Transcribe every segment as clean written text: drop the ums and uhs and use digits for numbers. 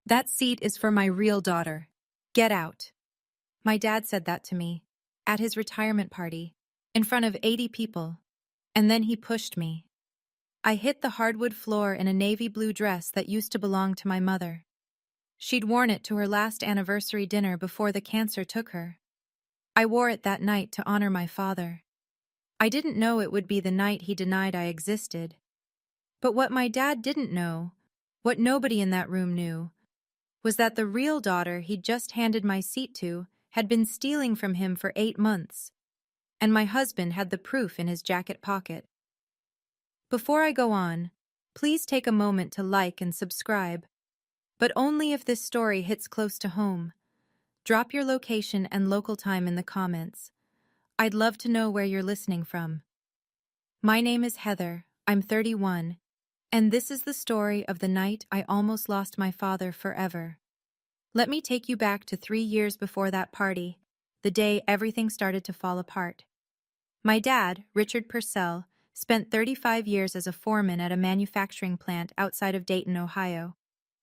That seat is for my real daughter. Get out. My dad said that to me, at his retirement party, in front of 80 people, and then he pushed me. I hit the hardwood floor in a navy blue dress that used to belong to my mother. She'd worn it to her last anniversary dinner before the cancer took her. I wore it that night to honor my father. I didn't know it would be the night he denied I existed. But what my dad didn't know, what nobody in that room knew, was that the real daughter he'd just handed my seat to had been stealing from him for 8 months, and my husband had the proof in his jacket pocket. Before I go on, please take a moment to like and subscribe, but only if this story hits close to home. Drop your location and local time in the comments. I'd love to know where you're listening from. My name is Heather, I'm 31, and this is the story of the night I almost lost my father forever. Let me take you back to 3 years before that party, the day everything started to fall apart. My dad, Richard Purcell, spent 35 years as a foreman at a manufacturing plant outside of Dayton, Ohio.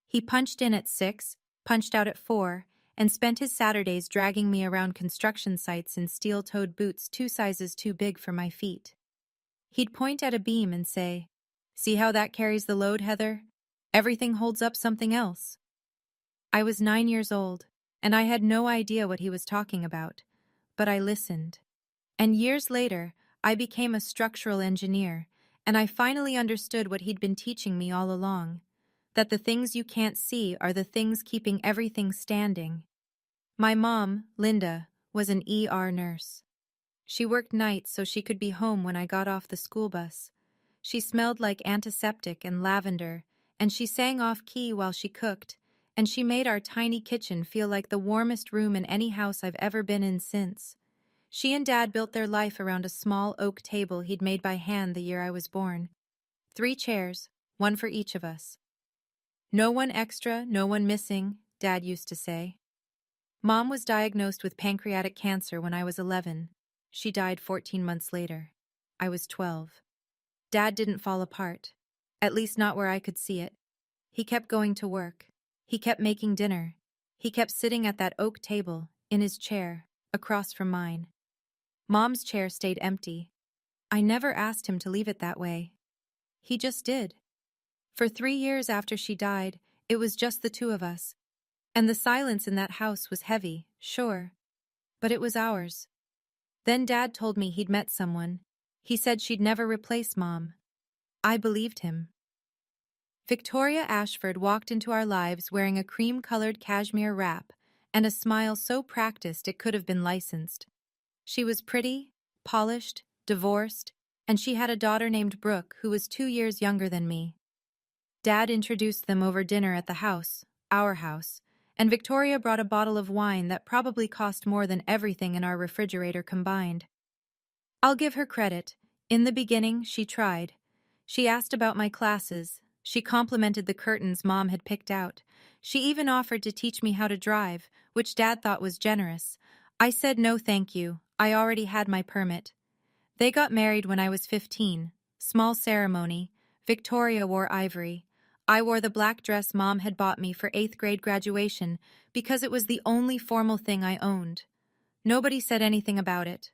He punched in at 6, punched out at 4, and spent his Saturdays dragging me around construction sites in steel-toed boots 2 sizes too big for my feet. He'd point at a beam and say, "See how that carries the load, Heather? Everything holds up something else." I was 9 years old, and I had no idea what he was talking about, but I listened. And years later, I became a structural engineer, and I finally understood what he'd been teaching me all along, that the things you can't see are the things keeping everything standing. My mom, Linda, was an ER nurse. She worked nights so she could be home when I got off the school bus. She smelled like antiseptic and lavender, and she sang off-key while she cooked, and she made our tiny kitchen feel like the warmest room in any house I've ever been in since. She and Dad built their life around a small oak table he'd made by hand the year I was born. 3 chairs, one for each of us. No one extra, no one missing, Dad used to say. Mom was diagnosed with pancreatic cancer when I was 11. She died 14 months later. I was 12. Dad didn't fall apart, at least not where I could see it. He kept going to work. He kept making dinner. He kept sitting at that oak table, in his chair, across from mine. Mom's chair stayed empty. I never asked him to leave it that way. He just did. For 3 years after she died, it was just the 2 of us. And the silence in that house was heavy, sure. But it was ours. Then Dad told me he'd met someone. He said she'd never replace Mom. I believed him. Victoria Ashford walked into our lives wearing a cream-colored cashmere wrap and a smile so practiced it could have been licensed. She was pretty, polished, divorced, and she had a daughter named Brooke who was 2 years younger than me. Dad introduced them over dinner at the house, our house, and Victoria brought a bottle of wine that probably cost more than everything in our refrigerator combined. I'll give her credit. In the beginning, she tried. She asked about my classes. She complimented the curtains Mom had picked out. She even offered to teach me how to drive, which Dad thought was generous. I said no thank you. I already had my permit. They got married when I was 15. Small ceremony. Victoria wore ivory. I wore the black dress Mom had bought me for 8th grade graduation because it was the only formal thing I owned. Nobody said anything about it.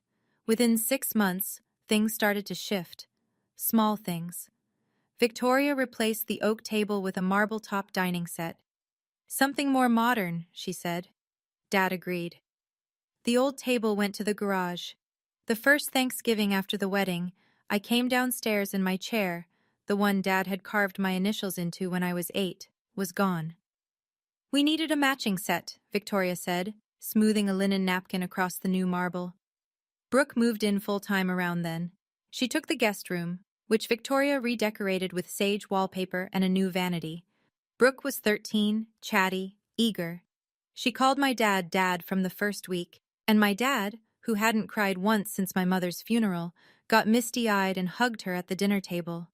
Within 6 months, things started to shift. Small things. Victoria replaced the oak table with a marble-top dining set. "Something more modern," she said. Dad agreed. The old table went to the garage. The first Thanksgiving after the wedding, I came downstairs and my chair, the one Dad had carved my initials into when I was 8, was gone. "We needed a matching set," Victoria said, smoothing a linen napkin across the new marble. Brooke moved in full-time around then. She took the guest room, which Victoria redecorated with sage wallpaper and a new vanity. Brooke was 13, chatty, eager. She called my dad Dad from the first week, and my dad, who hadn't cried once since my mother's funeral, got misty-eyed and hugged her at the dinner table.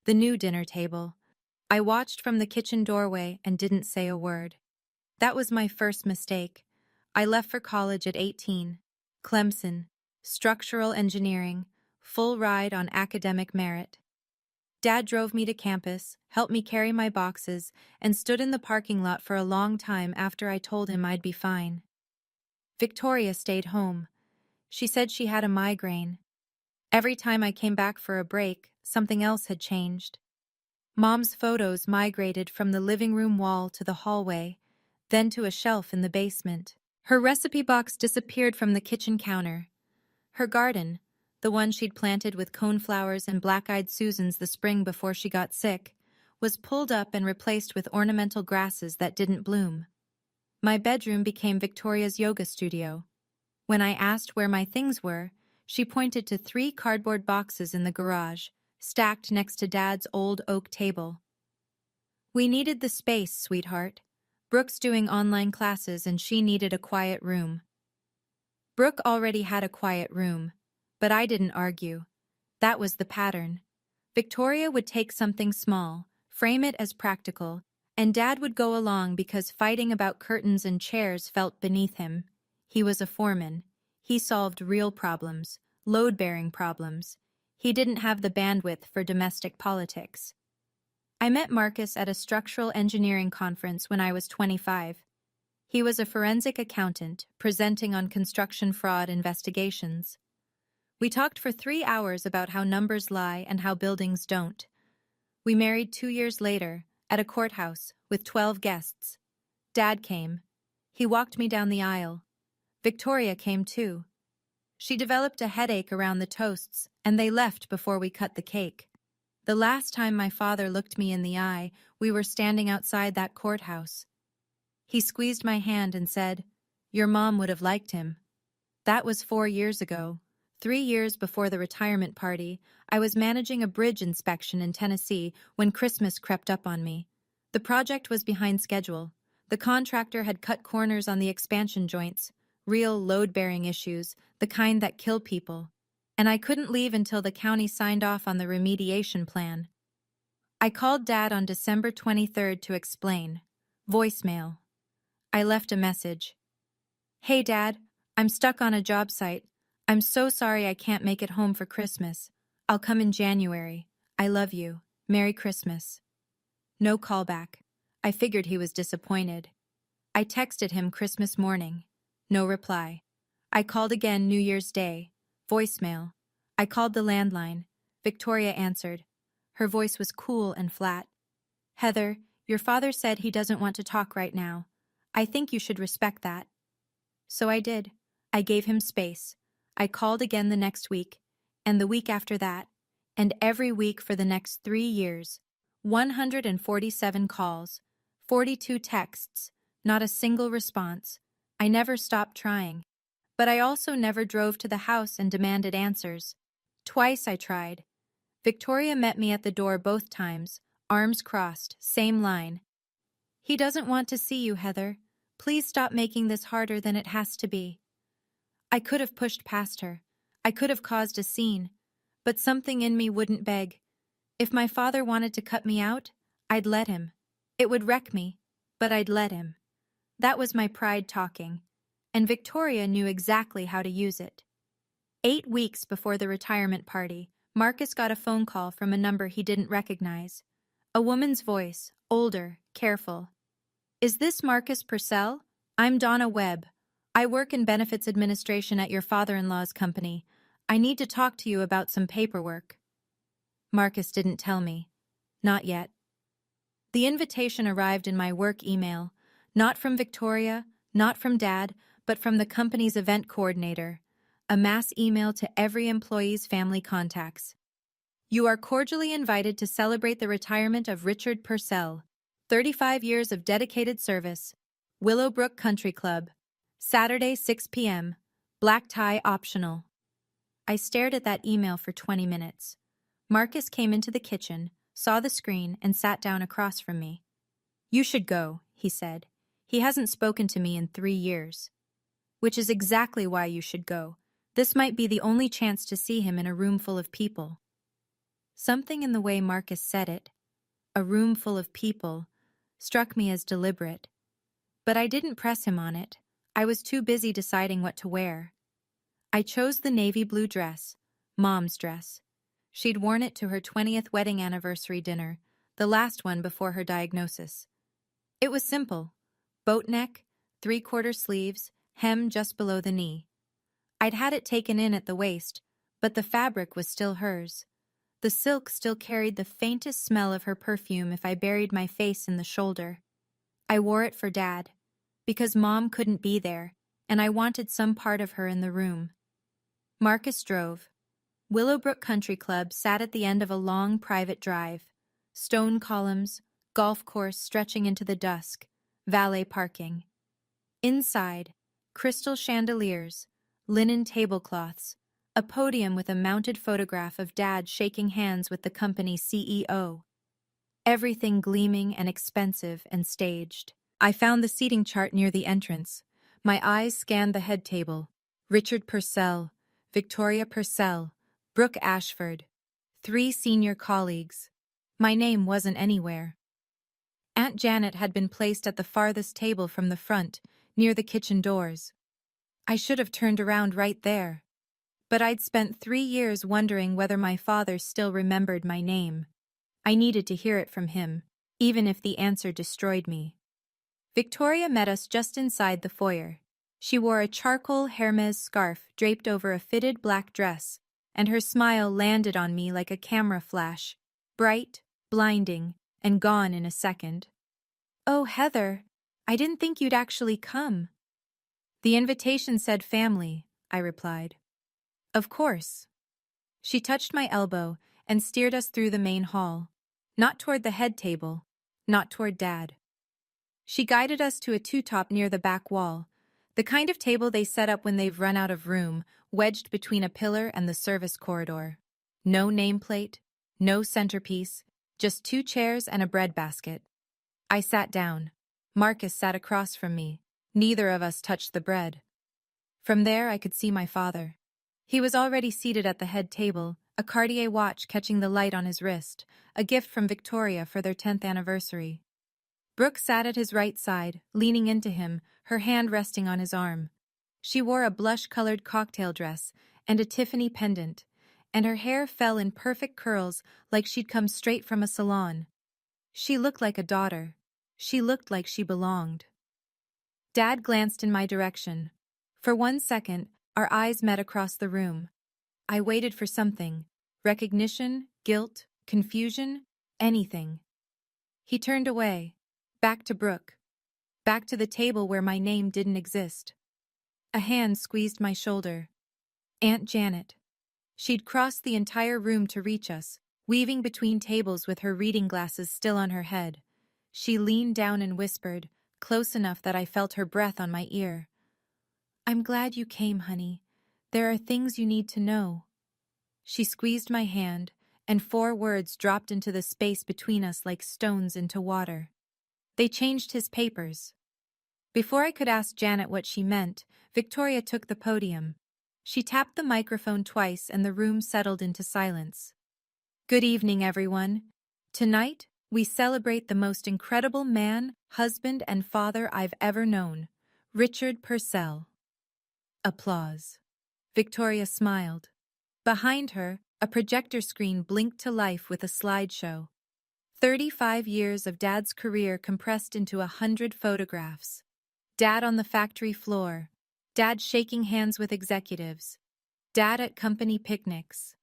The new dinner table. I watched from the kitchen doorway and didn't say a word. That was my first mistake. I left for college at 18. Clemson. Structural engineering. Full ride on academic merit. Dad drove me to campus, helped me carry my boxes, and stood in the parking lot for a long time after I told him I'd be fine. Victoria stayed home. She said she had a migraine. Every time I came back for a break, something else had changed. Mom's photos migrated from the living room wall to the hallway, then to a shelf in the basement. Her recipe box disappeared from the kitchen counter. Her garden, the one she'd planted with coneflowers and black-eyed Susans the spring before she got sick, was pulled up and replaced with ornamental grasses that didn't bloom. My bedroom became Victoria's yoga studio. When I asked where my things were, she pointed to 3 cardboard boxes in the garage, stacked next to Dad's old oak table. We needed the space, sweetheart. Brooke's doing online classes and she needed a quiet room. Brooke already had a quiet room, but I didn't argue. That was the pattern. Victoria would take something small, frame it as practical, and Dad would go along because fighting about curtains and chairs felt beneath him. He was a foreman. He solved real problems, load-bearing problems. He didn't have the bandwidth for domestic politics. I met Marcus at a structural engineering conference when I was 25. He was a forensic accountant, presenting on construction fraud investigations. We talked for 3 hours about how numbers lie and how buildings don't. We married 2 years later, at a courthouse, with 12 guests. Dad came. He walked me down the aisle. Victoria came too. She developed a headache around the toasts, and they left before we cut the cake. The last time my father looked me in the eye, we were standing outside that courthouse. He squeezed my hand and said, "Your mom would have liked him." That was 4 years ago. 3 years before the retirement party, I was managing a bridge inspection in Tennessee when Christmas crept up on me. The project was behind schedule. The contractor had cut corners on the expansion joints, real load-bearing issues, the kind that kill people. And I couldn't leave until the county signed off on the remediation plan. I called Dad on December 23rd to explain. Voicemail. I left a message. "Hey Dad, I'm stuck on a job site. I'm so sorry I can't make it home for Christmas. I'll come in January. I love you. Merry Christmas." No callback. I figured he was disappointed. I texted him Christmas morning. No reply. I called again New Year's Day. Voicemail. I called the landline. Victoria answered. Her voice was cool and flat. "Heather, your father said he doesn't want to talk right now. I think you should respect that." So I did. I gave him space. I called again the next week, and the week after that, and every week for the next 3 years. 147 calls, 42 texts, not a single response. I never stopped trying. But I also never drove to the house and demanded answers. Twice I tried. Victoria met me at the door both times, arms crossed, same line. "He doesn't want to see you, Heather. Please stop making this harder than it has to be." I could have pushed past her. I could have caused a scene. But something in me wouldn't beg. If my father wanted to cut me out, I'd let him. It would wreck me, but I'd let him. That was my pride talking. And Victoria knew exactly how to use it. 8 weeks before the retirement party, Marcus got a phone call from a number he didn't recognize. A woman's voice, older, careful. "Is this Marcus Purcell? I'm Donna Webb. I work in benefits administration at your father-in-law's company. I need to talk to you about some paperwork." Marcus didn't tell me. Not yet. The invitation arrived in my work email, not from Victoria, not from Dad, but from the company's event coordinator, a mass email to every employee's family contacts. "You are cordially invited to celebrate the retirement of Richard Purcell, 35 years of dedicated service, Willowbrook Country Club, Saturday 6 p.m., black tie optional." I stared at that email for 20 minutes. Marcus came into the kitchen, saw the screen, and sat down across from me. "You should go," he said. "He hasn't spoken to me in 3 years." "Which is exactly why you should go. This might be the only chance to see him in a room full of people." Something in the way Marcus said it, a room full of people, struck me as deliberate. But I didn't press him on it. I was too busy deciding what to wear. I chose the navy blue dress, Mom's dress. She'd worn it to her 20th wedding anniversary dinner, the last one before her diagnosis. It was simple. Boat neck, three-quarter sleeves, hem just below the knee. I'd had it taken in at the waist, but the fabric was still hers. The silk still carried the faintest smell of her perfume if I buried my face in the shoulder. I wore it for Dad, because Mom couldn't be there, and I wanted some part of her in the room. Marcus drove. Willowbrook Country Club sat at the end of a long private drive. Stone columns, golf course stretching into the dusk, valet parking. Inside, crystal chandeliers, linen tablecloths, a podium with a mounted photograph of Dad shaking hands with the company's CEO. Everything gleaming and expensive and staged. I found the seating chart near the entrance. My eyes scanned the head table. Richard Purcell, Victoria Purcell, Brooke Ashford. 3 senior colleagues. My name wasn't anywhere. Aunt Janet had been placed at the farthest table from the front, near the kitchen doors. I should have turned around right there. But I'd spent 3 years wondering whether my father still remembered my name. I needed to hear it from him, even if the answer destroyed me. Victoria met us just inside the foyer. She wore a charcoal Hermes scarf draped over a fitted black dress, and her smile landed on me like a camera flash, bright, blinding, and gone in a second. "Oh, Heather, I didn't think you'd actually come." "The invitation said family," I replied. "Of course." She touched my elbow and steered us through the main hall, not toward the head table, not toward Dad. She guided us to a two-top near the back wall, the kind of table they set up when they've run out of room, wedged between a pillar and the service corridor. No nameplate, no centerpiece, just 2 chairs and a bread basket. I sat down. Marcus sat across from me. Neither of us touched the bread. From there I could see my father. He was already seated at the head table, a Cartier watch catching the light on his wrist, a gift from Victoria for their 10th anniversary. Brooke sat at his right side, leaning into him, her hand resting on his arm. She wore a blush-colored cocktail dress and a Tiffany pendant, and her hair fell in perfect curls like she'd come straight from a salon. She looked like a daughter. She looked like she belonged. Dad glanced in my direction. For 1 second, our eyes met across the room. I waited for something. Recognition, guilt, confusion, anything. He turned away. Back to Brooke. Back to the table where my name didn't exist. A hand squeezed my shoulder. Aunt Janet. She'd crossed the entire room to reach us, weaving between tables with her reading glasses still on her head. She leaned down and whispered, close enough that I felt her breath on my ear. "I'm glad you came, honey. There are things you need to know." She squeezed my hand, and 4 words dropped into the space between us like stones into water. They changed his papers. Before I could ask Janet what she meant, Victoria took the podium. She tapped the microphone twice and the room settled into silence. "Good evening, everyone. Tonight, we celebrate the most incredible man, husband, and father I've ever known, Richard Purcell." Applause. Victoria smiled. Behind her, a projector screen blinked to life with a slideshow. 35 years of Dad's career compressed into 100 photographs. Dad on the factory floor. Dad shaking hands with executives. Dad at company picnics.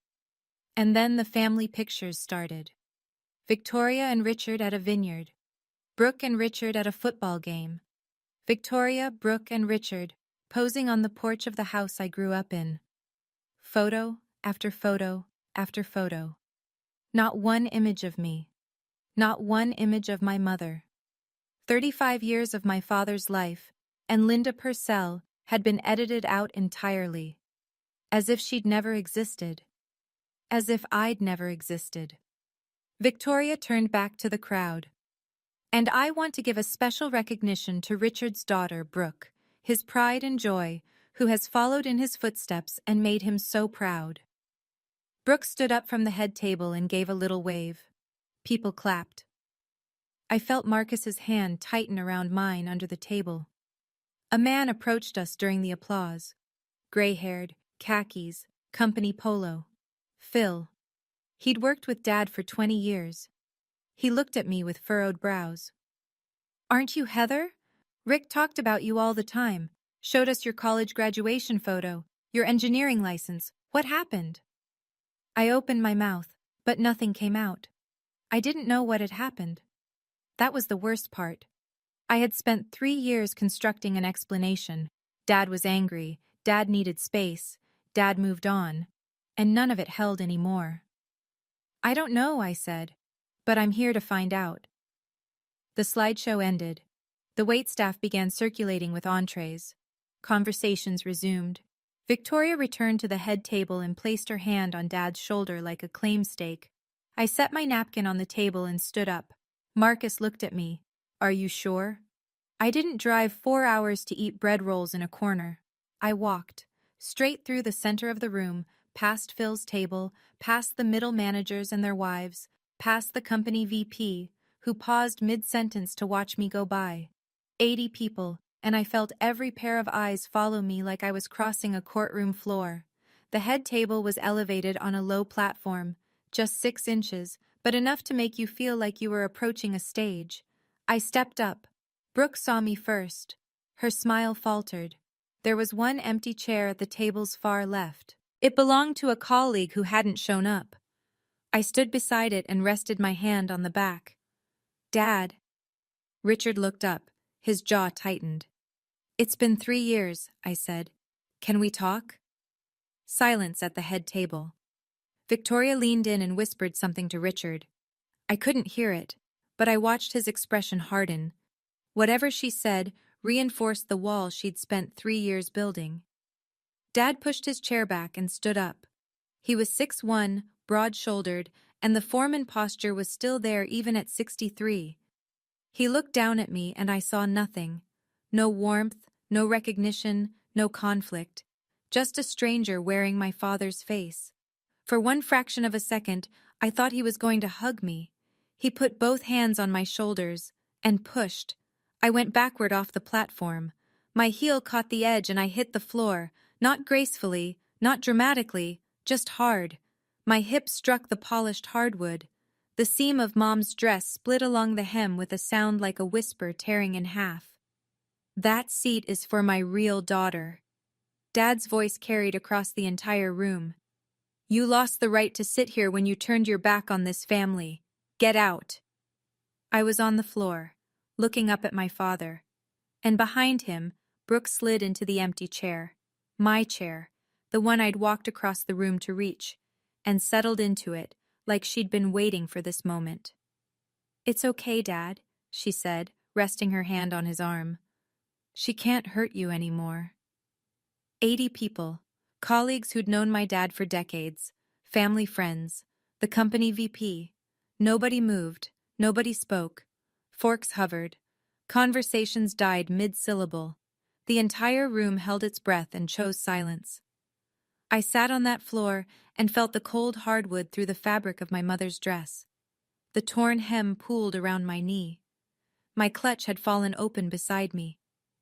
And then the family pictures started. Victoria and Richard at a vineyard. Brooke and Richard at a football game. Victoria, Brooke, and Richard posing on the porch of the house I grew up in. Photo after photo after photo. Not one image of me. Not one image of my mother. 35 years of my father's life, and Linda Purcell had been edited out entirely. As if she'd never existed. As if I'd never existed. Victoria turned back to the crowd. "And I want to give a special recognition to Richard's daughter, Brooke, his pride and joy, who has followed in his footsteps and made him so proud." Brooke stood up from the head table and gave a little wave. People clapped. I felt Marcus's hand tighten around mine under the table. A man approached us during the applause. Gray-haired, khakis, company polo. Phil. He'd worked with Dad for 20 years. He looked at me with furrowed brows. "Aren't you Heather? Rick talked about you all the time. Showed us your college graduation photo, your engineering license. What happened?" I opened my mouth, but nothing came out. I didn't know what had happened. That was the worst part. I had spent 3 years constructing an explanation. Dad was angry, Dad needed space, Dad moved on, and none of it held anymore. "I don't know," I said, "but I'm here to find out." The slideshow ended. The waitstaff began circulating with entrees. Conversations resumed. Victoria returned to the head table and placed her hand on Dad's shoulder like a claim stake. I set my napkin on the table and stood up. Marcus looked at me. "Are you sure?" I didn't drive 4 hours to eat bread rolls in a corner. I walked, straight through the center of the room, past Phil's table, past the middle managers and their wives, past the company VP, who paused mid-sentence to watch me go by. 80 people, and I felt every pair of eyes follow me like I was crossing a courtroom floor. The head table was elevated on a low platform, just 6 inches, but enough to make you feel like you were approaching a stage. I stepped up. Brooke saw me first. Her smile faltered. There was one empty chair at the table's far left. It belonged to a colleague who hadn't shown up. I stood beside it and rested my hand on the back. "Dad." Richard looked up. His jaw tightened. "It's been 3 years," I said. "Can we talk?" Silence at the head table. Victoria leaned in and whispered something to Richard. I couldn't hear it, but I watched his expression harden. Whatever she said reinforced the wall she'd spent 3 years building. Dad pushed his chair back and stood up. He was 6'1", broad-shouldered, and the foreman posture was still there even at 63. He looked down at me and I saw nothing. No warmth, no recognition, no conflict. Just a stranger wearing my father's face. For one fraction of a second, I thought he was going to hug me. He put both hands on my shoulders and pushed. I went backward off the platform. My heel caught the edge and I hit the floor, not gracefully, not dramatically, just hard. My hip struck the polished hardwood. The seam of Mom's dress split along the hem with a sound like a whisper tearing in half. "That seat is for my real daughter." Dad's voice carried across the entire room. "You lost the right to sit here when you turned your back on this family. Get out." I was on the floor, looking up at my father. And behind him, Brooke slid into the empty chair. My chair, the one I'd walked across the room to reach, and settled into it, like she'd been waiting for this moment. "It's okay, Dad," she said, resting her hand on his arm. "She can't hurt you anymore." 80 people, colleagues who'd known my dad for decades, family friends, the company VP. Nobody moved, nobody spoke. Forks hovered. Conversations died mid-syllable. The entire room held its breath and chose silence. I sat on that floor and felt the cold hardwood through the fabric of my mother's dress. The torn hem pooled around my knee. My clutch had fallen open beside me,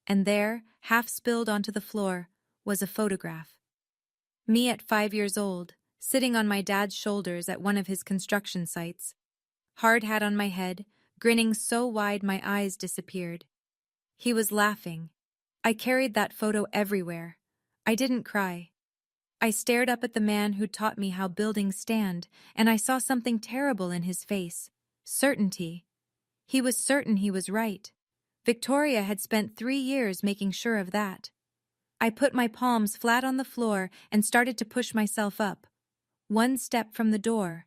and there, half spilled onto the floor, was a photograph. Me at 5 years old, sitting on my dad's shoulders at one of his construction sites. Hard hat on my head, grinning so wide my eyes disappeared. He was laughing. I carried that photo everywhere. I didn't cry. I stared up at the man who taught me how buildings stand, and I saw something terrible in his face. Certainty. He was certain he was right. Victoria had spent 3 years making sure of that. I put my palms flat on the floor and started to push myself up. One step from the door.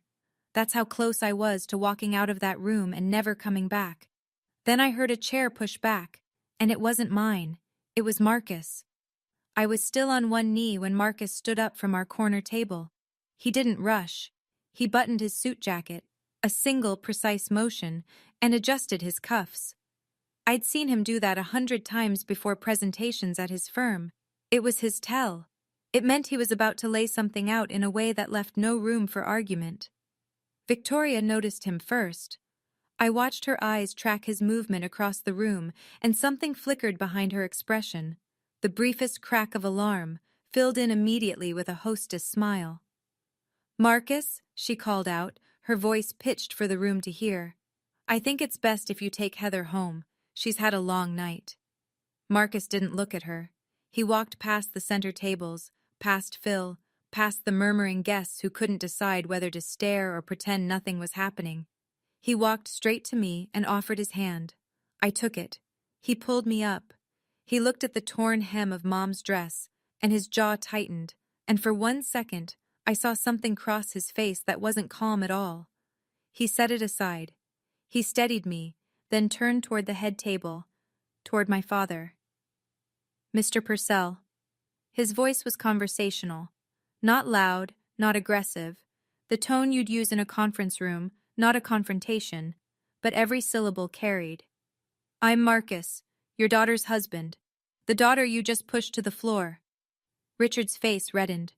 That's how close I was to walking out of that room and never coming back. Then I heard a chair push back, and it wasn't mine. It was Marcus. I was still on one knee when Marcus stood up from our corner table. He didn't rush. He buttoned his suit jacket, a single precise motion, and adjusted his cuffs. I'd seen him do that 100 times before presentations at his firm. It was his tell. It meant he was about to lay something out in a way that left no room for argument. Victoria noticed him first. I watched her eyes track his movement across the room, and something flickered behind her expression. The briefest crack of alarm, filled in immediately with a hostess smile. Marcus, she called out, her voice pitched for the room to hear. I think it's best if you take Heather home. She's had a long night. Marcus didn't look at her. He walked past the center tables, past Phil, past the murmuring guests who couldn't decide whether to stare or pretend nothing was happening. He walked straight to me and offered his hand. I took it. He pulled me up. He looked at the torn hem of Mom's dress, and his jaw tightened, and for 1 second, I saw something cross his face that wasn't calm at all. He set it aside. He steadied me, then turned toward the head table, toward my father. Mr. Purcell. His voice was conversational. Not loud, not aggressive. The tone you'd use in a conference room, not a confrontation, but every syllable carried. I'm Marcus, your daughter's husband. The daughter you just pushed to the floor. Richard's face reddened.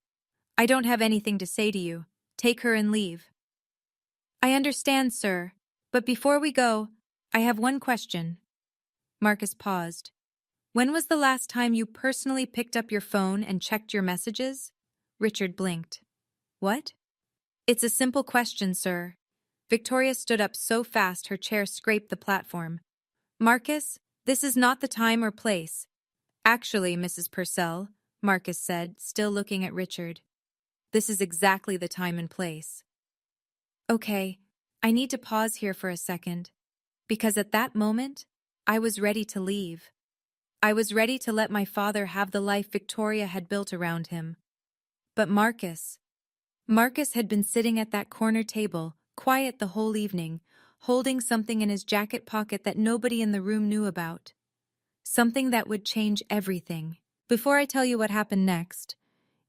I don't have anything to say to you. Take her and leave. I understand, sir, but before we go, I have one question. Marcus paused. When was the last time you personally picked up your phone and checked your messages? Richard blinked. What? It's a simple question, sir. Victoria stood up so fast her chair scraped the platform. Marcus, this is not the time or place. Actually, Mrs. Purcell, Marcus said, still looking at Richard. This is exactly the time and place. Okay, I need to pause here for a second, because at that moment, I was ready to leave. I was ready to let my father have the life Victoria had built around him. But Marcus had been sitting at that corner table, quiet the whole evening, holding something in his jacket pocket that nobody in the room knew about. Something that would change everything. Before I tell you what happened next,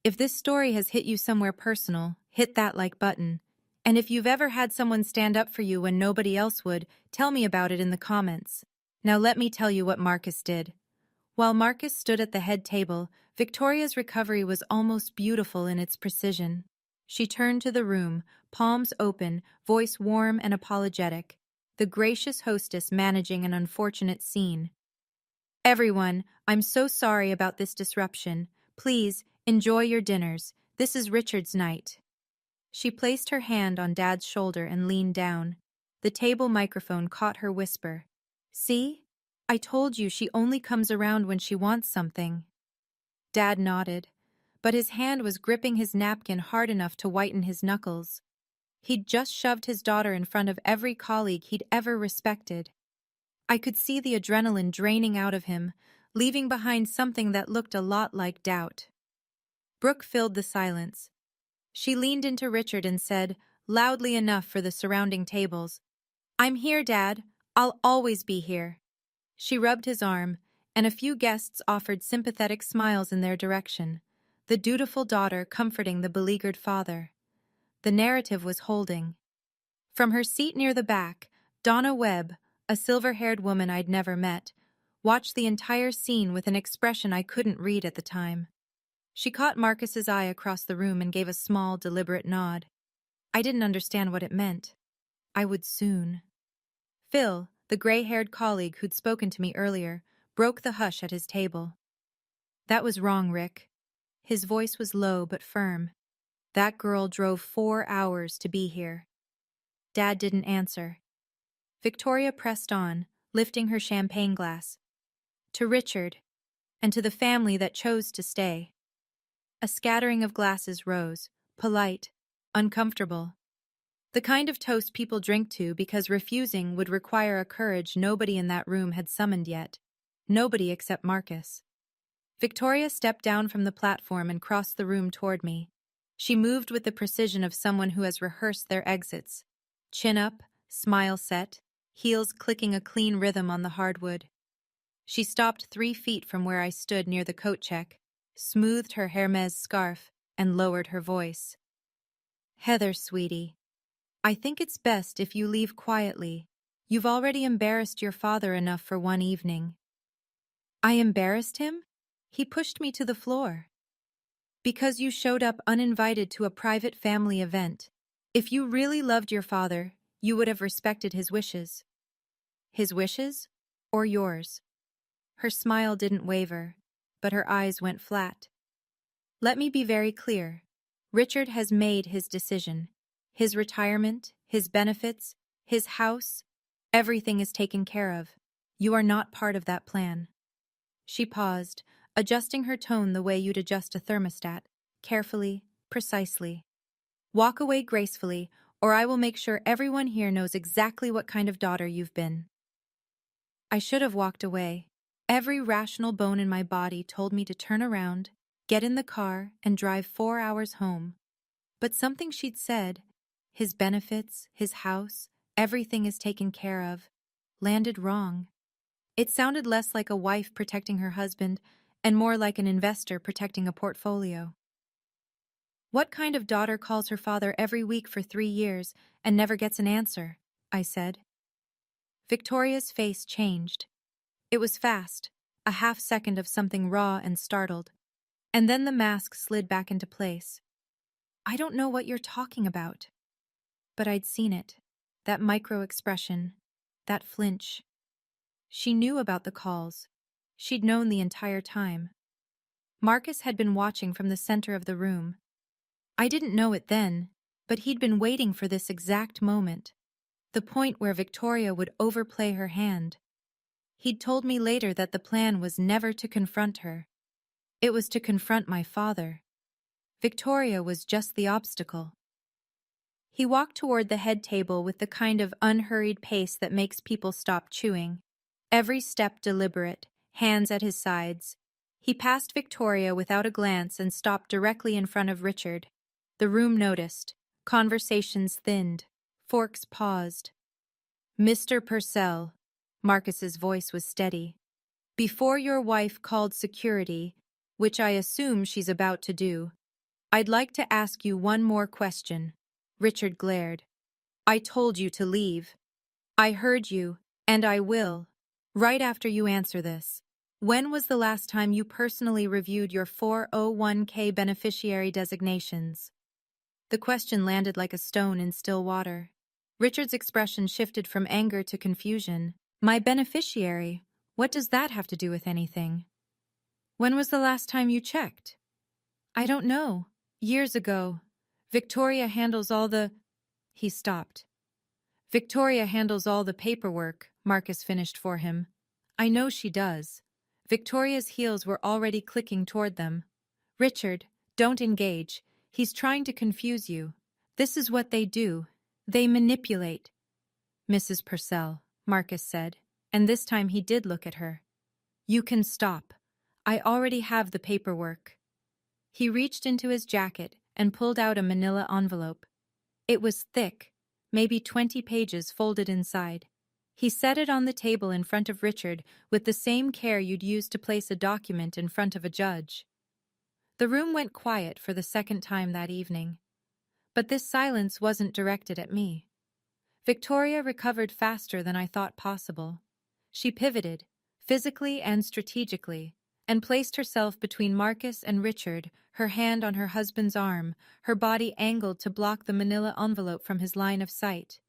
if this story has hit you somewhere personal, hit that like button. And if you've ever had someone stand up for you when nobody else would, tell me about it in the comments. Now let me tell you what Marcus did. While Marcus stood at the head table, Victoria's recovery was almost beautiful in its precision. She turned to the room, palms open, voice warm and apologetic, the gracious hostess managing an unfortunate scene. Everyone, I'm so sorry about this disruption. Please, enjoy your dinners. This is Richard's night. She placed her hand on Dad's shoulder and leaned down. The table microphone caught her whisper. See? I told you she only comes around when she wants something. Dad nodded, but his hand was gripping his napkin hard enough to whiten his knuckles. He'd just shoved his daughter in front of every colleague he'd ever respected. I could see the adrenaline draining out of him, leaving behind something that looked a lot like doubt. Brooke filled the silence. She leaned into Richard and said, loudly enough for the surrounding tables, I'm here, Dad. I'll always be here. She rubbed his arm, and a few guests offered sympathetic smiles in their direction, the dutiful daughter comforting the beleaguered father. The narrative was holding. From her seat near the back, Donna Webb, a silver-haired woman I'd never met, watched the entire scene with an expression I couldn't read at the time. She caught Marcus's eye across the room and gave a small, deliberate nod. I didn't understand what it meant. I would soon. Phil, the gray-haired colleague who'd spoken to me earlier, broke the hush at his table. That was wrong, Rick. His voice was low but firm. That girl drove 4 hours to be here. Dad didn't answer. Victoria pressed on, lifting her champagne glass. To Richard, and to the family that chose to stay. A scattering of glasses rose, polite, uncomfortable. The kind of toast people drink to because refusing would require a courage nobody in that room had summoned yet. Nobody except Marcus. Victoria stepped down from the platform and crossed the room toward me. She moved with the precision of someone who has rehearsed their exits. Chin up, smile set, heels clicking a clean rhythm on the hardwood. She stopped 3 feet from where I stood near the coat check, smoothed her Hermes scarf, and lowered her voice. Heather, sweetie. I think it's best if you leave quietly. You've already embarrassed your father enough for one evening. I embarrassed him? He pushed me to the floor. Because you showed up uninvited to a private family event. If you really loved your father, you would have respected his wishes. His wishes? Or yours? Her smile didn't waver, but her eyes went flat. Let me be very clear. Richard has made his decision. His retirement, his benefits, his house, everything is taken care of. You are not part of that plan. She paused, adjusting her tone the way you'd adjust a thermostat, carefully, precisely. Walk away gracefully, or I will make sure everyone here knows exactly what kind of daughter you've been. I should have walked away. Every rational bone in my body told me to turn around, get in the car, and drive 4 hours home. But something she'd said, his benefits, his house, everything is taken care of, landed wrong. It sounded less like a wife protecting her husband and more like an investor protecting a portfolio. What kind of daughter calls her father every week for 3 years and never gets an answer? I said. Victoria's face changed. It was fast, a half second of something raw and startled. And then the mask slid back into place. I don't know what you're talking about. But I'd seen it. That micro-expression. That flinch. She knew about the calls. She'd known the entire time. Marcus had been watching from the center of the room. I didn't know it then, but he'd been waiting for this exact moment. The point where Victoria would overplay her hand. He'd told me later that the plan was never to confront her. It was to confront my father. Victoria was just the obstacle. He walked toward the head table with the kind of unhurried pace that makes people stop chewing. Every step deliberate, hands at his sides. He passed Victoria without a glance and stopped directly in front of Richard. The room noticed. Conversations thinned. Forks paused. Mr. Purcell, Marcus's voice was steady. Before your wife called security, which I assume she's about to do, I'd like to ask you one more question. Richard glared. I told you to leave. I heard you, and I will. Right after you answer this, when was the last time you personally reviewed your 401k beneficiary designations? The question landed like a stone in still water. Richard's expression shifted from anger to confusion. My beneficiary? What does that have to do with anything? When was the last time you checked? I don't know. Years ago. Victoria handles all the... He stopped. Victoria handles all the paperwork, Marcus finished for him. I know she does. Victoria's heels were already clicking toward them. Richard, don't engage. He's trying to confuse you. This is what they do. They manipulate. Mrs. Purcell, Marcus said, and this time he did look at her. You can stop. I already have the paperwork. He reached into his jacket and pulled out a manila envelope. It was thick, maybe 20 pages folded inside. He set it on the table in front of Richard with the same care you'd use to place a document in front of a judge. The room went quiet for the second time that evening. But this silence wasn't directed at me. Victoria recovered faster than I thought possible. She pivoted, physically and strategically, and placed herself between Marcus and Richard, her hand on her husband's arm, her body angled to block the manila envelope from his line of sight.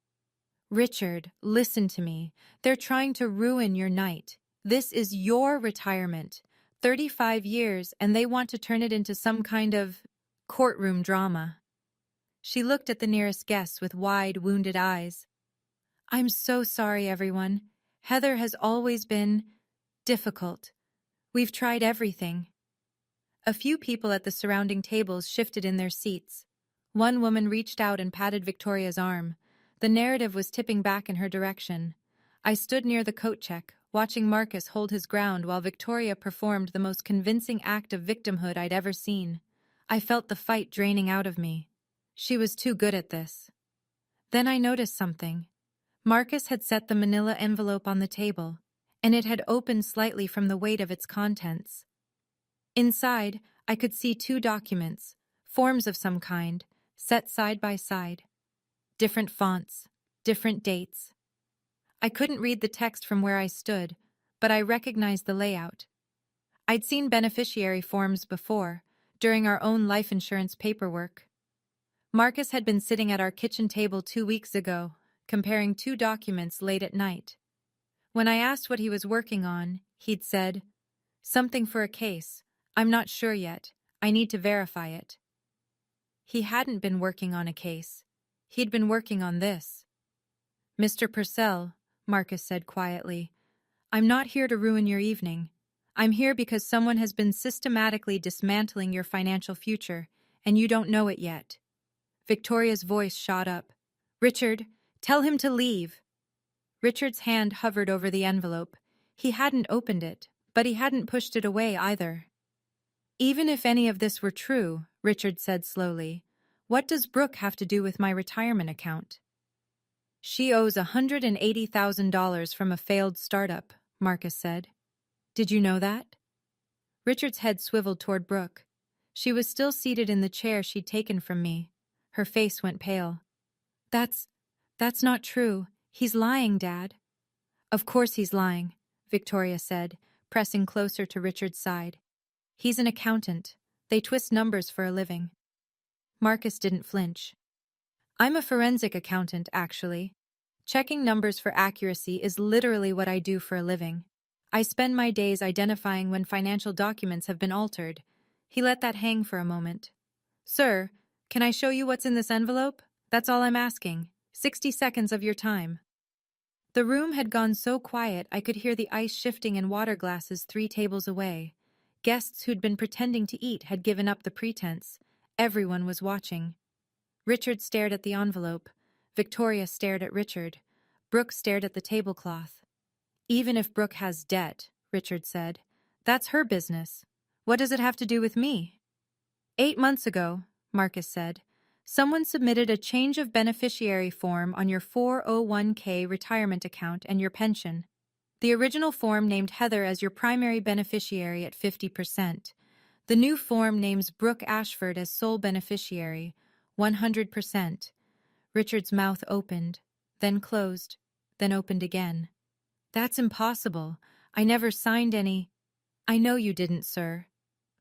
Richard, listen to me. They're trying to ruin your night. This is your retirement. 35 years, and they want to turn it into some kind of courtroom drama. She looked at the nearest guests with wide, wounded eyes. I'm so sorry, everyone. Heather has always been difficult. We've tried everything. A few people at the surrounding tables shifted in their seats. One woman reached out and patted Victoria's arm. The narrative was tipping back in her direction. I stood near the coat check, watching Marcus hold his ground while Victoria performed the most convincing act of victimhood I'd ever seen. I felt the fight draining out of me. She was too good at this. Then I noticed something. Marcus had set the manila envelope on the table, and it had opened slightly from the weight of its contents. Inside, I could see 2 documents, forms of some kind, set side by side. Different fonts, different dates. I couldn't read the text from where I stood, but I recognized the layout. I'd seen beneficiary forms before, during our own life insurance paperwork. Marcus had been sitting at our kitchen table 2 weeks ago, comparing 2 documents late at night. When I asked what he was working on, he'd said, "Something for a case. I'm not sure yet. I need to verify it." He hadn't been working on a case. He'd been working on this. Mr. Purcell, Marcus said quietly, I'm not here to ruin your evening. I'm here because someone has been systematically dismantling your financial future, and you don't know it yet. Victoria's voice shot up. Richard, tell him to leave. Richard's hand hovered over the envelope. He hadn't opened it, but he hadn't pushed it away either. Even if any of this were true, Richard said slowly, what does Brooke have to do with my retirement account? She owes $180,000 from a failed startup, Marcus said. Did you know that? Richard's head swiveled toward Brooke. She was still seated in the chair she'd taken from me. Her face went pale. That's not true. He's lying, Dad. Of course he's lying, Victoria said, pressing closer to Richard's side. He's an accountant. They twist numbers for a living. Marcus didn't flinch. I'm a forensic accountant, actually. Checking numbers for accuracy is literally what I do for a living. I spend my days identifying when financial documents have been altered. He let that hang for a moment. Sir, can I show you what's in this envelope? That's all I'm asking. 60 seconds of your time. The room had gone so quiet I could hear the ice shifting in water glasses 3 tables away. Guests who'd been pretending to eat had given up the pretense. Everyone was watching. Richard stared at the envelope. Victoria stared at Richard. Brooke stared at the tablecloth. Even if Brooke has debt, Richard said, that's her business. What does it have to do with me? 8 months ago, Marcus said, someone submitted a change of beneficiary form on your 401k retirement account and your pension. The original form named Heather as your primary beneficiary at 50%. The new form names Brooke Ashford as sole beneficiary, 100%. Richard's mouth opened, then closed, then opened again. That's impossible. I never signed any. I know you didn't, sir.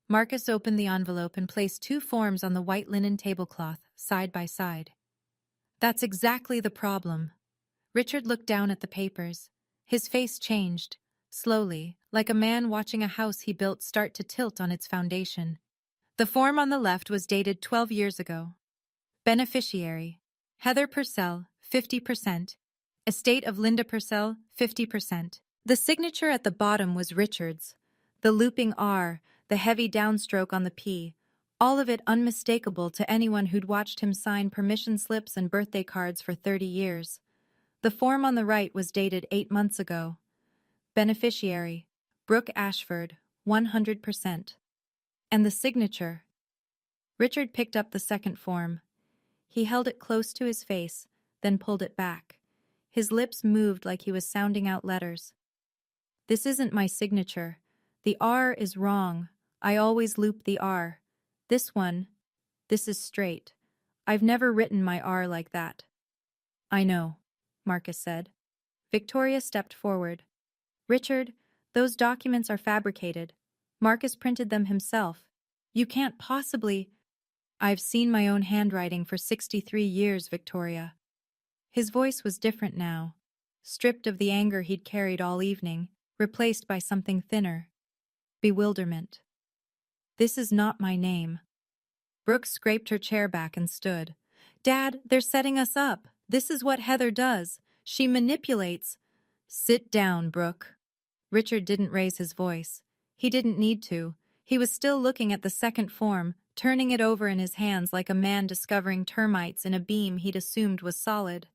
Marcus opened the envelope and placed 2 forms on the white linen tablecloth, side by side. That's exactly the problem. Richard looked down at the papers. His face changed, slowly, like a man watching a house he built start to tilt on its foundation. The form on the left was dated 12 years ago. Beneficiary: Heather Purcell, 50%. Estate of Linda Purcell, 50%. The signature at the bottom was Richard's. The looping R, the heavy downstroke on the P, all of it unmistakable to anyone who'd watched him sign permission slips and birthday cards for 30 years. The form on the right was dated 8 months ago. Beneficiary: Brooke Ashford, 100%. And the signature. Richard picked up the second form. He held it close to his face, then pulled it back. His lips moved like he was sounding out letters. This isn't my signature. The R is wrong. I always loop the R. This is straight. I've never written my R like that. I know, Marcus said. Victoria stepped forward. Richard, those documents are fabricated. Marcus printed them himself. You can't possibly... I've seen my own handwriting for 63 years, Victoria. His voice was different now, stripped of the anger he'd carried all evening, replaced by something thinner. Bewilderment. This is not my name. Brooke scraped her chair back and stood. Dad, they're setting us up. This is what Heather does. She manipulates. Sit down, Brooke. Richard didn't raise his voice. He didn't need to. He was still looking at the second form, turning it over in his hands like a man discovering termites in a beam he'd assumed was solid.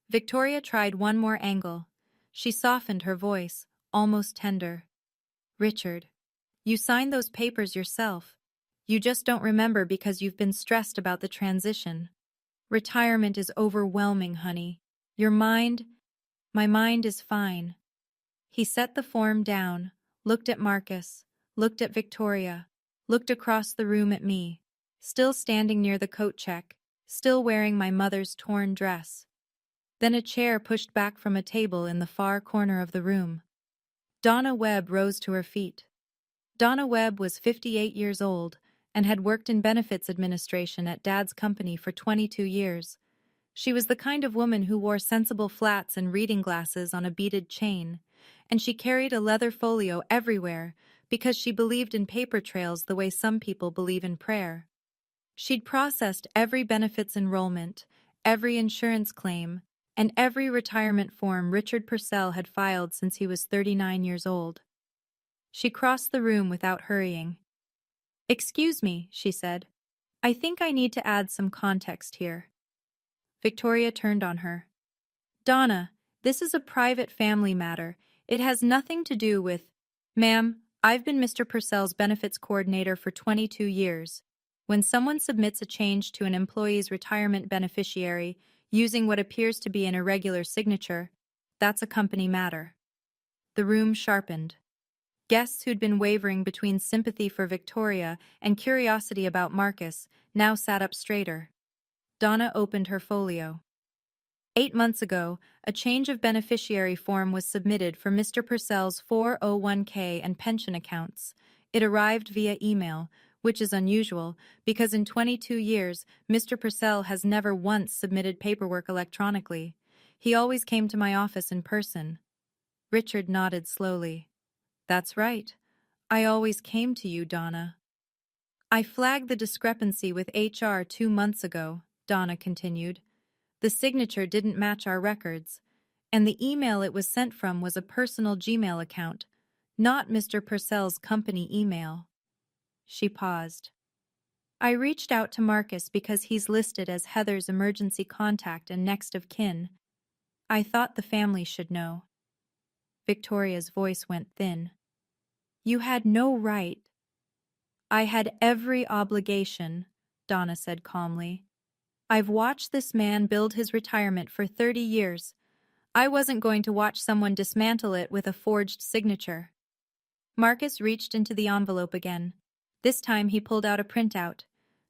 Victoria tried one more angle. She softened her voice, almost tender. Richard, you signed those papers yourself. You just don't remember because you've been stressed about the transition. Retirement is overwhelming, honey. My mind is fine. He set the form down, looked at Marcus, looked at Victoria, looked across the room at me, still standing near the coat check, still wearing my mother's torn dress. Then a chair pushed back from a table in the far corner of the room. Donna Webb rose to her feet. Donna Webb was 58 years old and had worked in benefits administration at Dad's company for 22 years. She was the kind of woman who wore sensible flats and reading glasses on a beaded chain, and she carried a leather folio everywhere because she believed in paper trails the way some people believe in prayer. She'd processed every benefits enrollment, every insurance claim, and every retirement form Richard Purcell had filed since he was 39 years old. She crossed the room without hurrying. "Excuse me," she said. "I think I need to add some context here." Victoria turned on her. "Donna, this is a private family matter. It has nothing to do with—" "Ma'am, I've been Mr. Purcell's benefits coordinator for 22 years. When someone submits a change to an employee's retirement beneficiary using what appears to be an irregular signature, that's a company matter." The room sharpened. Guests who'd been wavering between sympathy for Victoria and curiosity about Marcus now sat up straighter. Donna opened her folio. 8 months ago, a change of beneficiary form was submitted for Mr. Purcell's 401k and pension accounts. It arrived via email, which is unusual because in 22 years, Mr. Purcell has never once submitted paperwork electronically. He always came to my office in person. Richard nodded slowly. "That's right. I always came to you, Donna." "I flagged the discrepancy with HR 2 months ago," Donna continued. "The signature didn't match our records, and the email it was sent from was a personal Gmail account, not Mr. Purcell's company email." She paused. "I reached out to Marcus because he's listed as Heather's emergency contact and next of kin. I thought the family should know." Victoria's voice went thin. "You had no right." "I had every obligation," Donna said calmly. "I've watched this man build his retirement for 30 years. I wasn't going to watch someone dismantle it with a forged signature." Marcus reached into the envelope again. This time he pulled out a printout.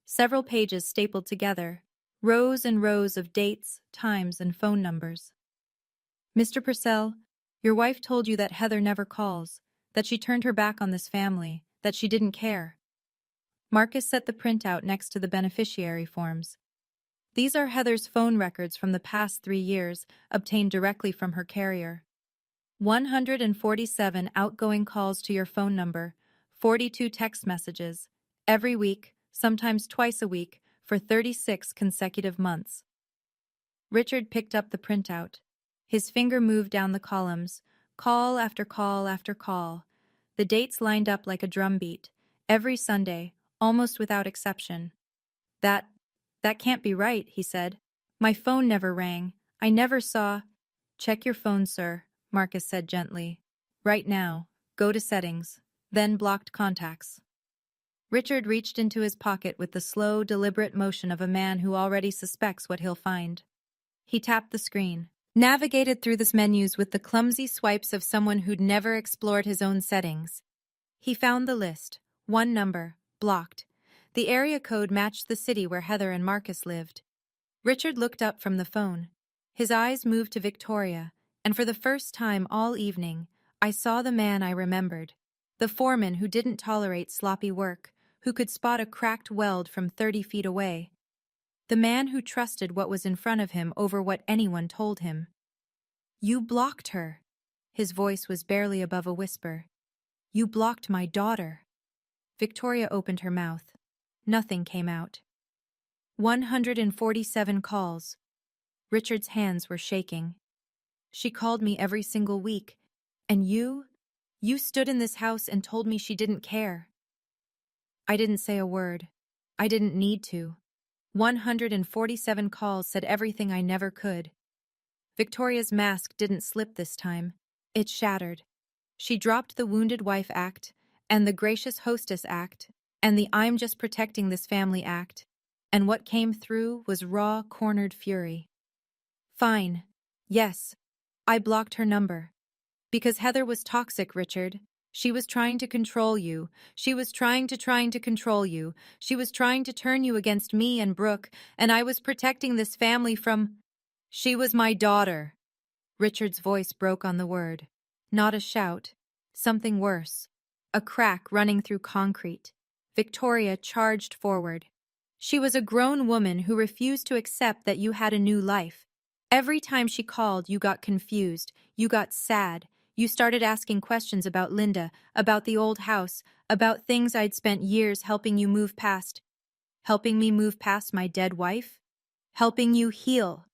Several pages stapled together. Rows and rows of dates, times, and phone numbers. "Mr. Purcell, your wife told you that Heather never calls, that she turned her back on this family, that she didn't care." Marcus set the printout next to the beneficiary forms. "These are Heather's phone records from the past 3 years, obtained directly from her carrier. 147 outgoing calls to your phone number, 42 text messages, every week, sometimes twice a week, for 36 consecutive months." Richard picked up the printout. His finger moved down the columns, call after call after call. The dates lined up like a drumbeat, every Sunday, almost without exception. That can't be right," he said. "My phone never rang. I never saw—" "Check your phone, sir," Marcus said gently. "Right now. Go to settings. Then blocked contacts." Richard reached into his pocket with the slow, deliberate motion of a man who already suspects what he'll find. He tapped the screen, navigated through the menus with the clumsy swipes of someone who'd never explored his own settings. He found the list. One number. Blocked. The area code matched the city where Heather and Marcus lived. Richard looked up from the phone. His eyes moved to Victoria, and for the first time all evening, I saw the man I remembered. The foreman who didn't tolerate sloppy work, who could spot a cracked weld from 30 feet away. The man who trusted what was in front of him over what anyone told him. "You blocked her." His voice was barely above a whisper. "You blocked my daughter." Victoria opened her mouth. Nothing came out. 147 calls. Richard's hands were shaking. "She called me every single week. And you stood in this house and told me she didn't care." I didn't say a word. I didn't need to. 147 calls said everything I never could. Victoria's mask didn't slip this time. It shattered. She dropped the Wounded Wife Act, and the Gracious Hostess Act, and the I'm Just Protecting This Family Act, and what came through was raw, cornered fury. "Fine. Yes. I blocked her number. Because Heather was toxic, Richard. She was trying to control you. She was trying to control you. She was trying to turn you against me and Brooke, and I was protecting this family from—" "She was my daughter." Richard's voice broke on the word. Not a shout. Something worse. A crack running through concrete. Victoria charged forward. "She was a grown woman who refused to accept that you had a new life. Every time she called, you got confused. You got sad. You started asking questions about Linda, about the old house, about things I'd spent years helping you move past. Helping me move past my dead wife? Helping you heal?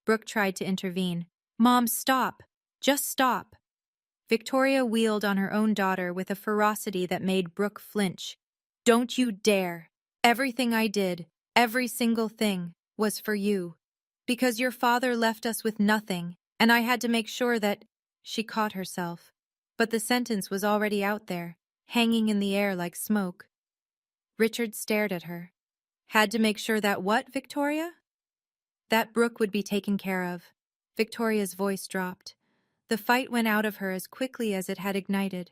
Brooke tried to intervene. Mom, stop. Just stop. Victoria wheeled on her own daughter with a ferocity that made Brooke flinch. Don't you dare. Everything I did, every single thing, was for you. Because your father left us with nothing, and I had to make sure that… She caught herself. But the sentence was already out there, hanging in the air like smoke. Richard stared at her. Had to make sure that what, Victoria? That Brooke would be taken care of. Victoria's voice dropped. The fight went out of her as quickly as it had ignited.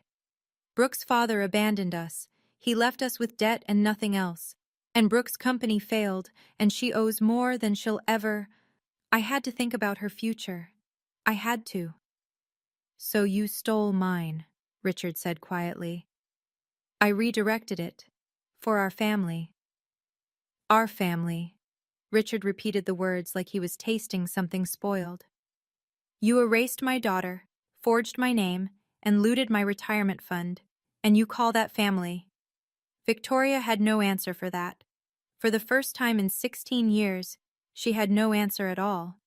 Brooke's father abandoned us. He left us with debt and nothing else. And Brooke's company failed, and she owes more than she'll ever… I had to think about her future. I had to. So you stole mine, Richard said quietly. I redirected it. For our family. Our family. Richard repeated the words like he was tasting something spoiled. You erased my daughter, forged my name, and looted my retirement fund, and you call that family. Victoria had no answer for that. For the first time in 16 years, she had no answer at all.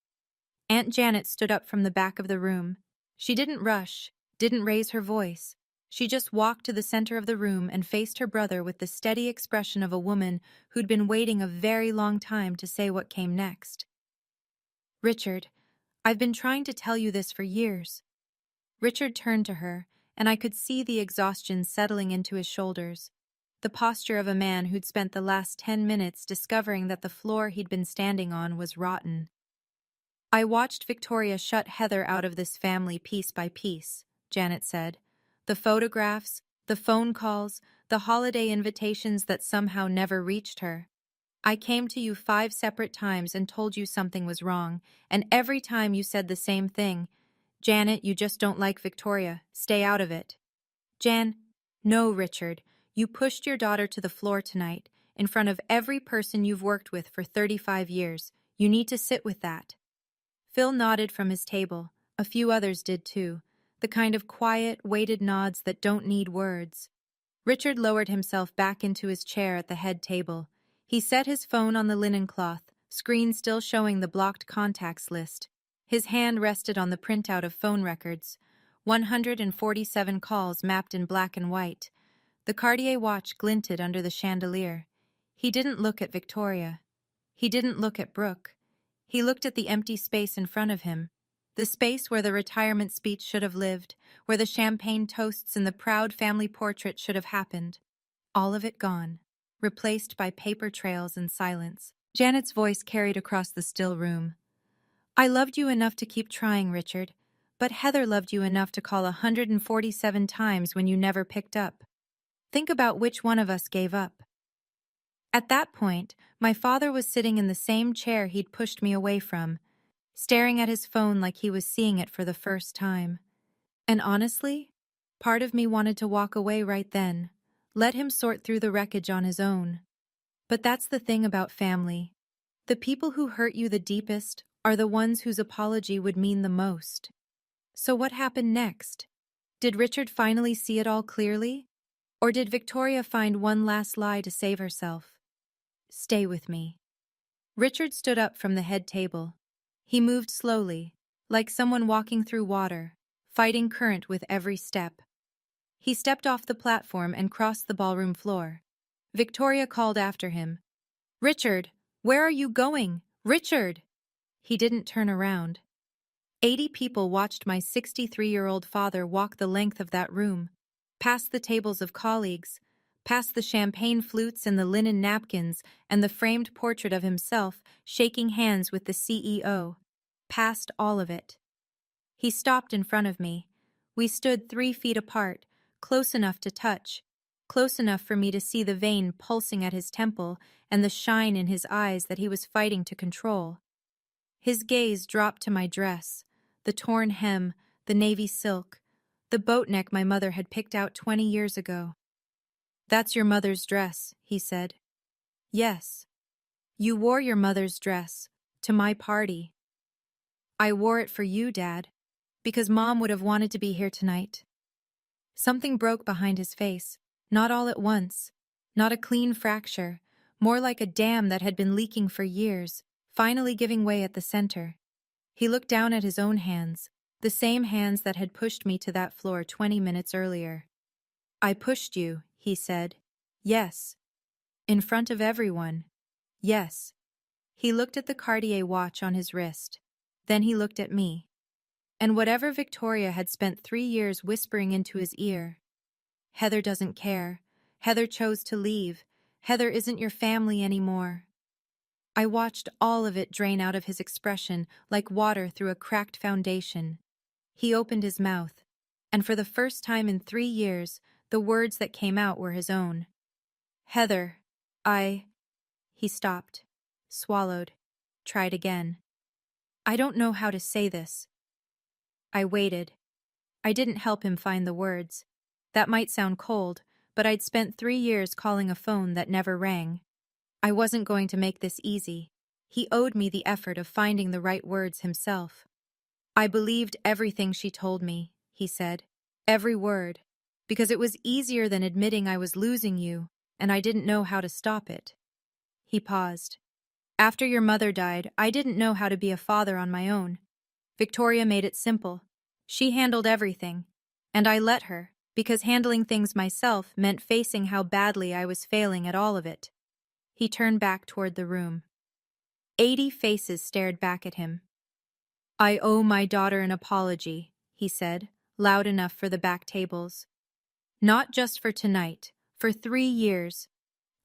Aunt Janet stood up from the back of the room. She didn't rush, didn't raise her voice. She just walked to the center of the room and faced her brother with the steady expression of a woman who'd been waiting a very long time to say what came next. Richard, I've been trying to tell you this for years. Richard turned to her, and I could see the exhaustion settling into his shoulders. The posture of a man who'd spent the last 10 minutes discovering that the floor he'd been standing on was rotten. I watched Victoria shut Heather out of this family piece by piece, Janet said. The photographs, the phone calls, the holiday invitations that somehow never reached her. I came to you 5 separate times and told you something was wrong, and every time you said the same thing. Janet, you just don't like Victoria. Stay out of it. No, Richard. You pushed your daughter to the floor tonight, in front of every person you've worked with for 35 years. You need to sit with that. Phil nodded from his table. A few others did too. The kind of quiet, weighted nods that don't need words. Richard lowered himself back into his chair at the head table. He set his phone on the linen cloth, screen still showing the blocked contacts list. His hand rested on the printout of phone records. 147 calls mapped in black and white. The Cartier watch glinted under the chandelier. He didn't look at Victoria. He didn't look at Brooke. He looked at the empty space in front of him. The space where the retirement speech should have lived, where the champagne toasts and the proud family portrait should have happened. All of it gone, replaced by paper trails and silence. Janet's voice carried across the still room. I loved you enough to keep trying, Richard, but Heather loved you enough to call 147 times when you never picked up. Think about which one of us gave up. At that point, my father was sitting in the same chair he'd pushed me away from, staring at his phone like he was seeing it for the first time. And honestly, part of me wanted to walk away right then, let him sort through the wreckage on his own. But that's the thing about family. The people who hurt you the deepest are the ones whose apology would mean the most. So what happened next? Did Richard finally see it all clearly? Or did Victoria find one last lie to save herself? Stay with me. Richard stood up from the head table. He moved slowly, like someone walking through water, fighting current with every step. He stepped off the platform and crossed the ballroom floor. Victoria called after him. Richard, where are you going? Richard! He didn't turn around. 80 people watched my 63-year-old father walk the length of that room, past the tables of colleagues, past the champagne flutes and the linen napkins and the framed portrait of himself shaking hands with the CEO, past all of it. He stopped in front of me. We stood 3 feet apart, close enough to touch, close enough for me to see the vein pulsing at his temple and the shine in his eyes that he was fighting to control. His gaze dropped to my dress, the torn hem, the navy silk, the boat neck my mother had picked out 20 years ago. That's your mother's dress, he said. Yes. You wore your mother's dress to my party. I wore it for you, Dad, because Mom would have wanted to be here tonight. Something broke behind his face, not all at once, not a clean fracture, more like a dam that had been leaking for years, finally giving way at the center. He looked down at his own hands, the same hands that had pushed me to that floor 20 minutes earlier. "I pushed you," he said. "Yes." "In front of everyone." "Yes." He looked at the Cartier watch on his wrist. Then he looked at me. And whatever Victoria had spent 3 years whispering into his ear, "Heather doesn't care. Heather chose to leave. Heather isn't your family anymore." I watched all of it drain out of his expression like water through a cracked foundation. He opened his mouth, and for the first time in 3 years, the words that came out were his own. "Heather, I—" He stopped, swallowed, tried again. "I don't know how to say this." I waited. I didn't help him find the words. That might sound cold, but I'd spent 3 years calling a phone that never rang. I wasn't going to make this easy. He owed me the effort of finding the right words himself. "I believed everything she told me," he said. "Every word. Because it was easier than admitting I was losing you, and I didn't know how to stop it." He paused. "After your mother died, I didn't know how to be a father on my own. Victoria made it simple. She handled everything. And I let her, because handling things myself meant facing how badly I was failing at all of it." He turned back toward the room. 80 faces stared back at him. "I owe my daughter an apology," he said, loud enough for the back tables. "Not just for tonight, for 3 years.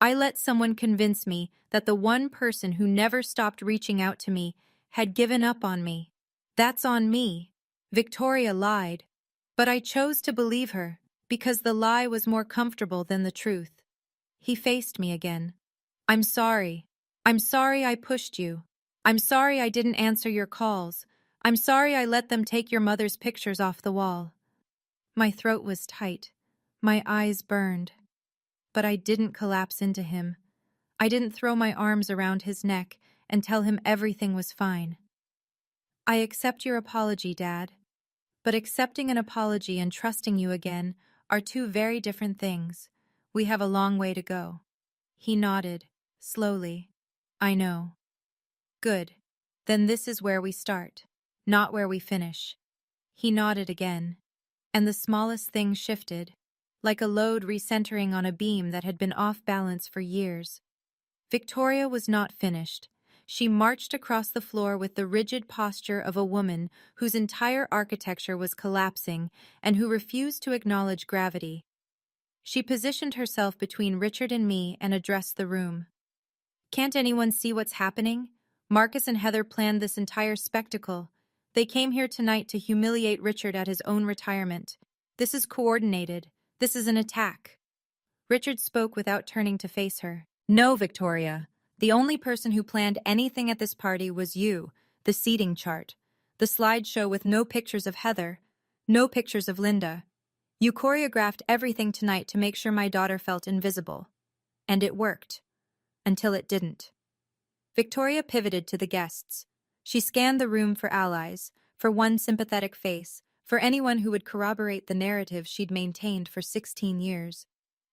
I let someone convince me that the one person who never stopped reaching out to me had given up on me. That's on me. Victoria lied. But I chose to believe her, because the lie was more comfortable than the truth." He faced me again. "I'm sorry. I'm sorry I pushed you. I'm sorry I didn't answer your calls. I'm sorry I let them take your mother's pictures off the wall." My throat was tight. My eyes burned. But I didn't collapse into him. I didn't throw my arms around his neck and tell him everything was fine. "I accept your apology, Dad. But accepting an apology and trusting you again are two very different things. We have a long way to go." He nodded, slowly. "I know." "Good. Then this is where we start, not where we finish." He nodded again, and the smallest thing shifted, like a load recentering on a beam that had been off balance for years. Victoria was not finished. She marched across the floor with the rigid posture of a woman whose entire architecture was collapsing and who refused to acknowledge gravity. She positioned herself between Richard and me and addressed the room. "Can't anyone see what's happening? Marcus and Heather planned this entire spectacle. They came here tonight to humiliate Richard at his own retirement. This is coordinated. This is an attack." Richard spoke without turning to face her. "No, Victoria. The only person who planned anything at this party was you, the seating chart, the slideshow with no pictures of Heather, no pictures of Linda. You choreographed everything tonight to make sure my daughter felt invisible. And it worked. Until it didn't." Victoria pivoted to the guests. She scanned the room for allies, for one sympathetic face, for anyone who would corroborate the narrative she'd maintained for 16 years.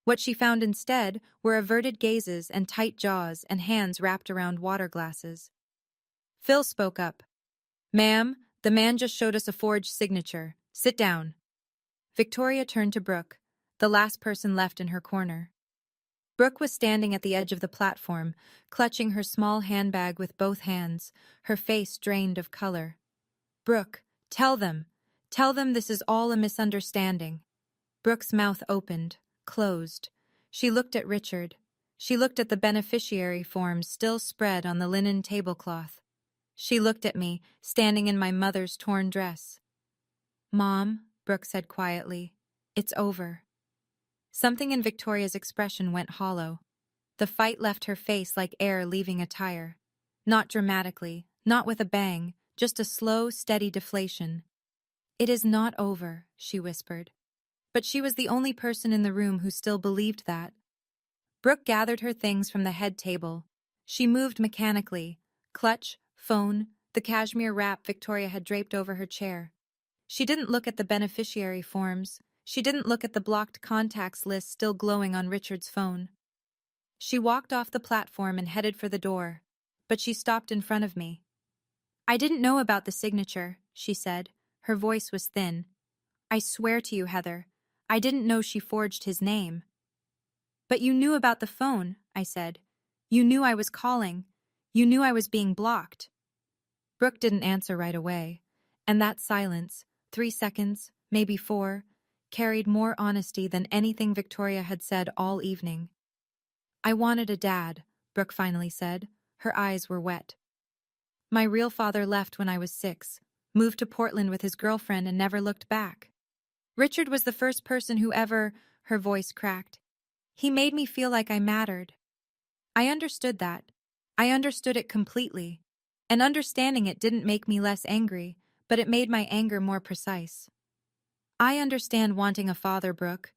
What she found instead were averted gazes and tight jaws and hands wrapped around water glasses. Phil spoke up. "Ma'am, the man just showed us a forged signature. Sit down." Victoria turned to Brooke, the last person left in her corner. Brooke was standing at the edge of the platform, clutching her small handbag with both hands, her face drained of color. "Brooke, tell them. Tell them this is all a misunderstanding." Brooke's mouth opened, closed. She looked at Richard. She looked at the beneficiary forms still spread on the linen tablecloth. She looked at me, standing in my mother's torn dress. "Mom," Brooke said quietly, "it's over." Something in Victoria's expression went hollow. The fight left her face like air leaving a tire. Not dramatically, not with a bang, just a slow, steady deflation. "It is not over," she whispered. But she was the only person in the room who still believed that. Brooke gathered her things from the head table. She moved mechanically. Clutch, phone, the cashmere wrap Victoria had draped over her chair. She didn't look at the beneficiary forms. She didn't look at the blocked contacts list still glowing on Richard's phone. She walked off the platform and headed for the door, but she stopped in front of me. "I didn't know about the signature," she said. Her voice was thin. "I swear to you, Heather, I didn't know she forged his name." "But you knew about the phone," I said. "You knew I was calling. You knew I was being blocked." Brooke didn't answer right away, and that silence, 3 seconds, maybe 4, carried more honesty than anything Victoria had said all evening. "I wanted a dad," Brooke finally said. Her eyes were wet. "My real father left when I was 6, moved to Portland with his girlfriend and never looked back. Richard was the first person who ever," her voice cracked. "He made me feel like I mattered." I understood that. I understood it completely. And understanding it didn't make me less angry, but it made my anger more precise. "I understand wanting a father, Brooke,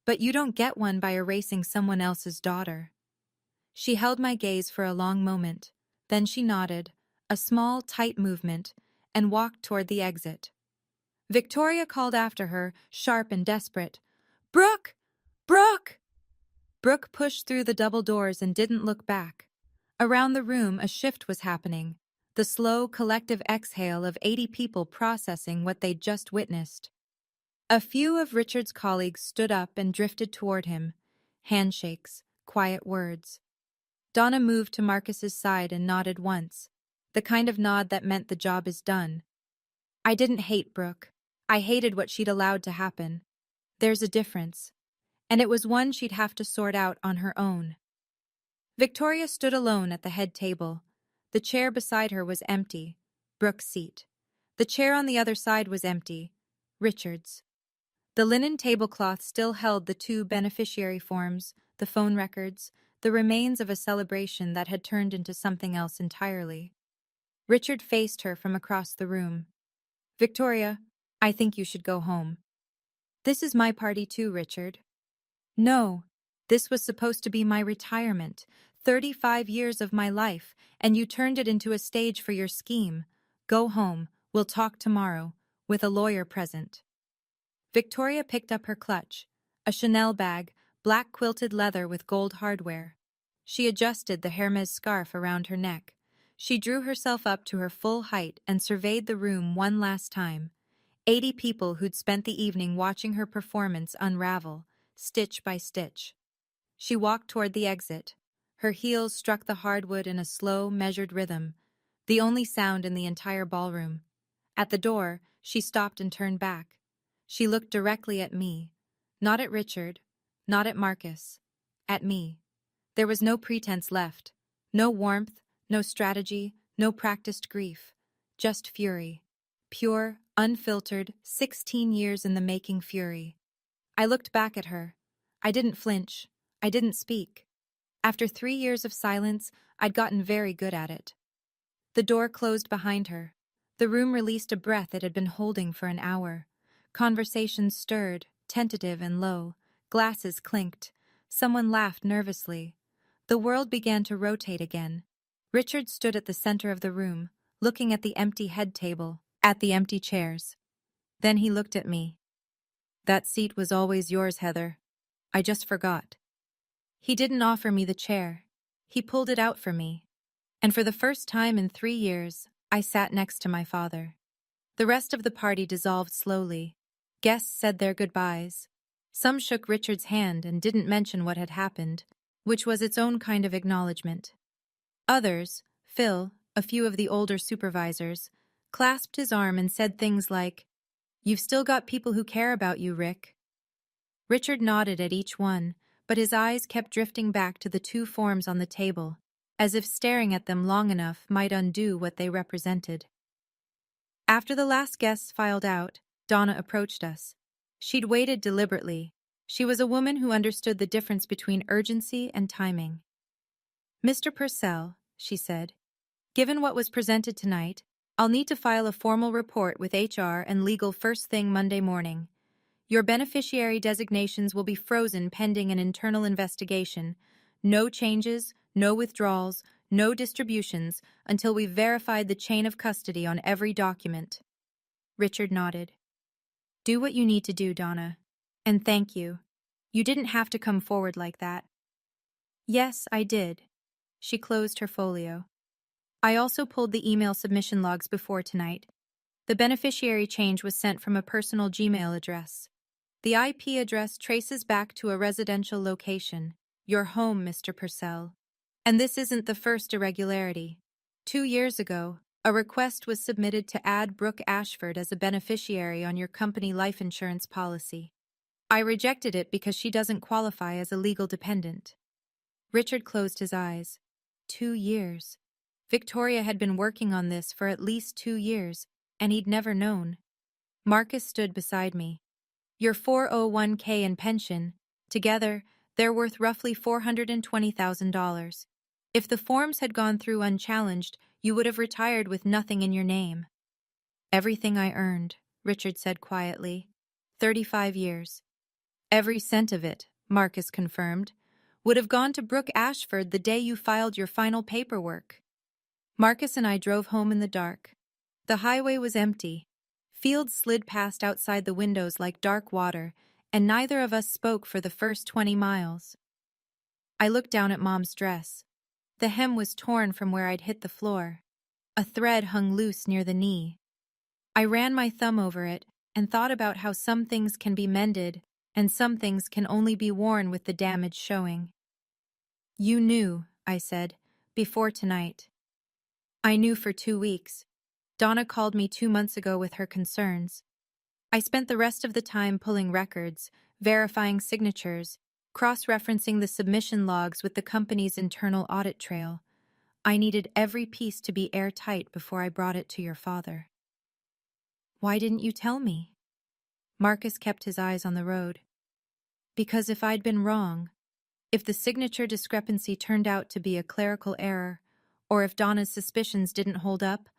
but you don't get one by erasing someone else's daughter." She held my gaze for a long moment, then she nodded, a small, tight movement, and walked toward the exit. Victoria called after her, sharp and desperate. "Brooke! Brooke!" Brooke pushed through the double doors and didn't look back. Around the room, a shift was happening, the slow, collective exhale of 80 people processing what they'd just witnessed. A few of Richard's colleagues stood up and drifted toward him. Handshakes, quiet words. Donna moved to Marcus's side and nodded once, the kind of nod that meant the job is done. I didn't hate Brooke. I hated what she'd allowed to happen. There's a difference, and it was one she'd have to sort out on her own. Victoria stood alone at the head table. The chair beside her was empty, Brooke's seat. The chair on the other side was empty, Richard's. The linen tablecloth still held the 2 beneficiary forms, the phone records, the remains of a celebration that had turned into something else entirely. Richard faced her from across the room. "Victoria, I think you should go home." "This is my party too, Richard." "No, this was supposed to be my retirement, 35 years of my life, and you turned it into a stage for your scheme. Go home, we'll talk tomorrow, with a lawyer present." Victoria picked up her clutch, a Chanel bag, black quilted leather with gold hardware. She adjusted the Hermes scarf around her neck. She drew herself up to her full height and surveyed the room one last time. 80 people who'd spent the evening watching her performance unravel, stitch by stitch. She walked toward the exit. Her heels struck the hardwood in a slow, measured rhythm, the only sound in the entire ballroom. At the door, she stopped and turned back. She looked directly at me. Not at Richard, not at Marcus. At me. There was no pretense left. No warmth, no strategy, no practiced grief. Just fury. Pure, unfiltered, 16 years in the making fury. I looked back at her. I didn't flinch. I didn't speak. After 3 years of silence, I'd gotten very good at it. The door closed behind her. The room released a breath it had been holding for an hour. Conversations stirred, tentative and low. Glasses clinked. Someone laughed nervously. The world began to rotate again. Richard stood at the center of the room, looking at the empty head table, at the empty chairs. Then he looked at me. "That seat was always yours, Heather. I just forgot." He didn't offer me the chair. He pulled it out for me. And for the first time in 3 years, I sat next to my father. The rest of the party dissolved slowly. Guests said their goodbyes. Some shook Richard's hand and didn't mention what had happened, which was its own kind of acknowledgement. Others, Phil, a few of the older supervisors, clasped his arm and said things like, "You've still got people who care about you, Rick." Richard nodded at each one, but his eyes kept drifting back to the 2 forms on the table, as if staring at them long enough might undo what they represented. After the last guests filed out, Donna approached us. She'd waited deliberately. She was a woman who understood the difference between urgency and timing. "Mr. Purcell," she said, "given what was presented tonight, I'll need to file a formal report with HR and legal first thing Monday morning. Your beneficiary designations will be frozen pending an internal investigation. No changes, no withdrawals, no distributions until we've verified the chain of custody on every document." Richard nodded. "Do what you need to do, Donna. And thank you. You didn't have to come forward like that." Yes, I did. She closed her folio. I also pulled the email submission logs before tonight. The beneficiary change was sent from a personal Gmail address. The IP address traces back to a residential location, your home, Mr. Purcell. And this isn't the first irregularity. 2 years ago, a request was submitted to add Brooke Ashford as a beneficiary on your company life insurance policy. I rejected it because she doesn't qualify as a legal dependent. Richard closed his eyes. 2 years. Victoria had been working on this for at least 2 years, and he'd never known. Marcus stood beside me. Your 401k and pension, together, they're worth roughly $420,000. If the forms had gone through unchallenged, you would have retired with nothing in your name. Everything I earned, Richard said quietly. 35 years. Every cent of it, Marcus confirmed, would have gone to Brooke Ashford the day you filed your final paperwork. Marcus and I drove home in the dark. The highway was empty. Fields slid past outside the windows like dark water, and neither of us spoke for the first 20 miles. I looked down at Mom's dress. The hem was torn from where I'd hit the floor. A thread hung loose near the knee. I ran my thumb over it and thought about how some things can be mended and some things can only be worn with the damage showing. You knew, I said, before tonight. I knew for 2 weeks. Donna called me 2 months ago with her concerns. I spent the rest of the time pulling records, verifying signatures, cross-referencing the submission logs with the company's internal audit trail. I needed every piece to be airtight before I brought it to your father. Why didn't you tell me? Marcus kept his eyes on the road. Because if I'd been wrong, if the signature discrepancy turned out to be a clerical error, or if Donna's suspicions didn't hold up,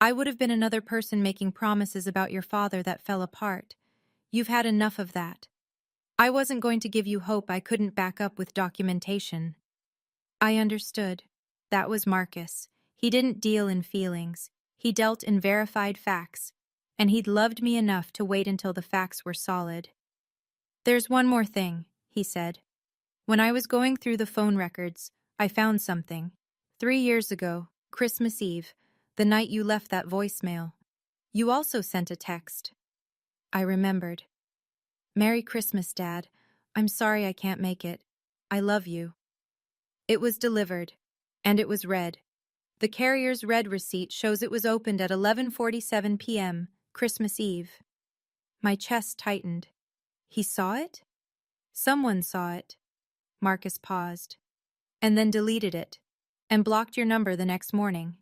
I would have been another person making promises about your father that fell apart. You've had enough of that. I wasn't going to give you hope I couldn't back up with documentation. I understood. That was Marcus. He didn't deal in feelings. He dealt in verified facts. And he'd loved me enough to wait until the facts were solid. There's one more thing, he said. When I was going through the phone records, I found something. 3 years ago, Christmas Eve, the night you left that voicemail. You also sent a text. I remembered. Merry Christmas, Dad. I'm sorry I can't make it. I love you. It was delivered, and it was read. The carrier's red receipt shows it was opened at 11:47 p.m., Christmas Eve. My chest tightened. He saw it? Someone saw it. Marcus paused, and then deleted it, and blocked your number the next morning.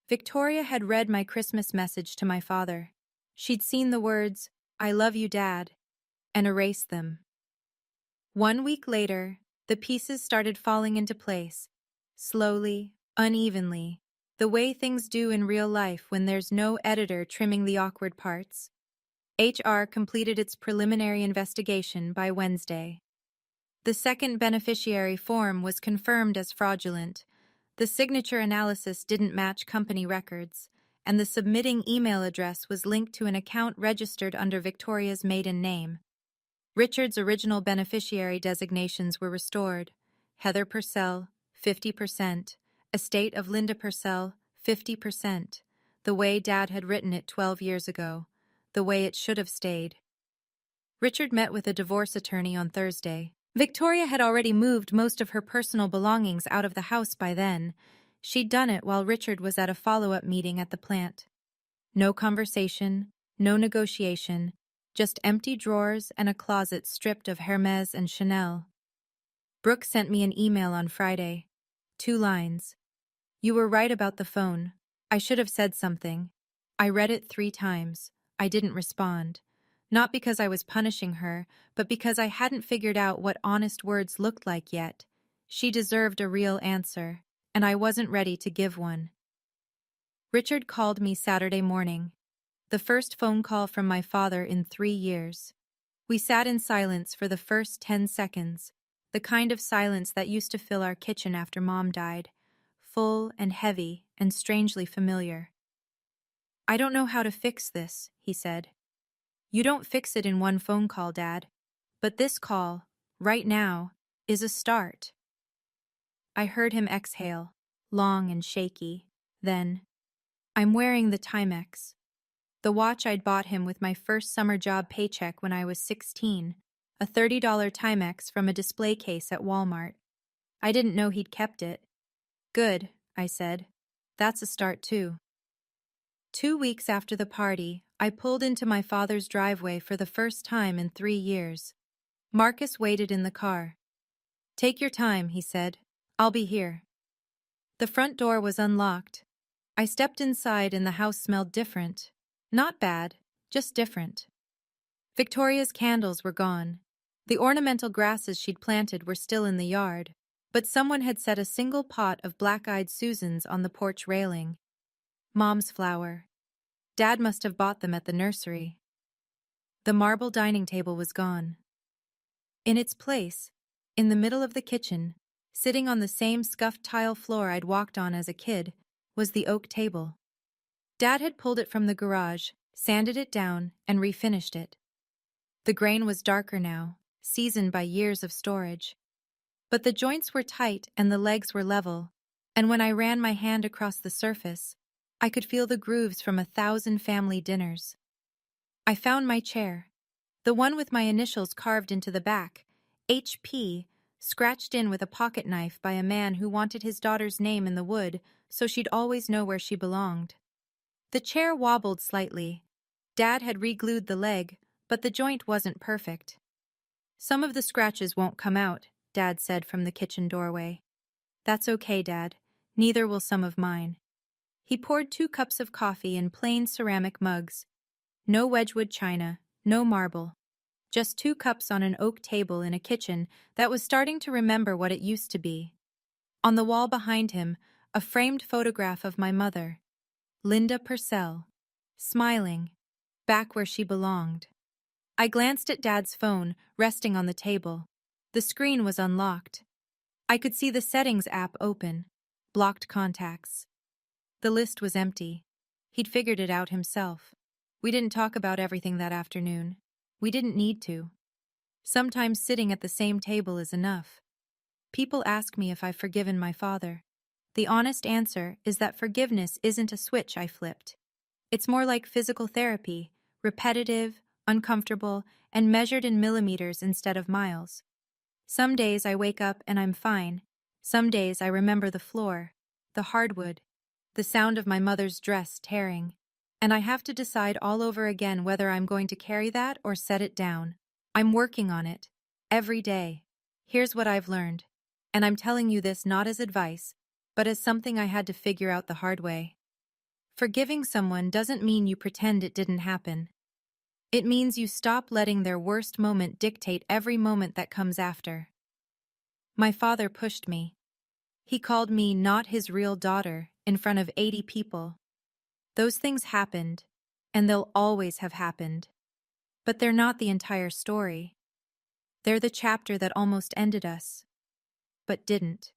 Victoria had read my Christmas message to my father. She'd seen the words, "I love you, Dad," and erased them. 1 week later, the pieces started falling into place, slowly, unevenly, the way things do in real life when there's no editor trimming the awkward parts. HR completed its preliminary investigation by Wednesday. The second beneficiary form was confirmed as fraudulent. The signature analysis didn't match company records, and the submitting email address was linked to an account registered under Victoria's maiden name. Richard's original beneficiary designations were restored. Heather Purcell, 50%. Estate of Linda Purcell, 50%. The way Dad had written it 12 years ago. The way it should have stayed. Richard met with a divorce attorney on Thursday. Victoria had already moved most of her personal belongings out of the house by then. She'd done it while Richard was at a follow-up meeting at the plant. No conversation, no negotiation, just empty drawers and a closet stripped of Hermes and Chanel. Brooke sent me an email on Friday. 2 lines. You were right about the phone. I should have said something. I read it 3 times. I didn't respond. Not because I was punishing her, but because I hadn't figured out what honest words looked like yet. She deserved a real answer, and I wasn't ready to give one. Richard called me Saturday morning. The first phone call from my father in 3 years. We sat in silence for the first 10 seconds, the kind of silence that used to fill our kitchen after Mom died, full and heavy and strangely familiar. I don't know how to fix this, he said. You don't fix it in one phone call, Dad. But this call, right now, is a start. I heard him exhale, long and shaky. Then, I'm wearing the Timex, the watch I'd bought him with my first summer job paycheck when I was 16, a $30 Timex from a display case at Walmart. I didn't know he'd kept it. Good, I said. That's a start too. 2 weeks after the party, I pulled into my father's driveway for the first time in 3 years. Marcus waited in the car. Take your time, he said. I'll be here. The front door was unlocked. I stepped inside and the house smelled different. Not bad, just different. Victoria's candles were gone. The ornamental grasses she'd planted were still in the yard, but someone had set a single pot of black-eyed Susans on the porch railing. Mom's flower. Dad must have bought them at the nursery. The marble dining table was gone. In its place, in the middle of the kitchen, sitting on the same scuffed tile floor I'd walked on as a kid, was the oak table. Dad had pulled it from the garage, sanded it down, and refinished it. The grain was darker now, seasoned by years of storage. But the joints were tight and the legs were level, and when I ran my hand across the surface, I could feel the grooves from 1,000 family dinners. I found my chair, the one with my initials carved into the back, HP, scratched in with a pocket knife by a man who wanted his daughter's name in the wood so she'd always know where she belonged. The chair wobbled slightly. Dad had re-glued the leg, but the joint wasn't perfect. Some of the scratches won't come out, Dad said from the kitchen doorway. That's okay, Dad. Neither will some of mine. He poured 2 cups of coffee in plain ceramic mugs. No Wedgwood china, no marble. Just 2 cups on an oak table in a kitchen that was starting to remember what it used to be. On the wall behind him, a framed photograph of my mother, Linda Purcell, smiling, back where she belonged. I glanced at Dad's phone, resting on the table. The screen was unlocked. I could see the settings app open, blocked contacts. The list was empty. He'd figured it out himself. We didn't talk about everything that afternoon. We didn't need to. Sometimes sitting at the same table is enough. People ask me if I've forgiven my father. The honest answer is that forgiveness isn't a switch I flipped. It's more like physical therapy, repetitive, uncomfortable, and measured in millimeters instead of miles. Some days I wake up and I'm fine. Some days I remember the floor, the hardwood, the sound of my mother's dress tearing. And I have to decide all over again whether I'm going to carry that or set it down. I'm working on it, every day. Here's what I've learned. And I'm telling you this not as advice, but as something I had to figure out the hard way. Forgiving someone doesn't mean you pretend it didn't happen. It means you stop letting their worst moment dictate every moment that comes after. My father pushed me. He called me not his real daughter in front of 80 people. Those things happened, and they'll always have happened. But they're not the entire story. They're the chapter that almost ended us, but didn't.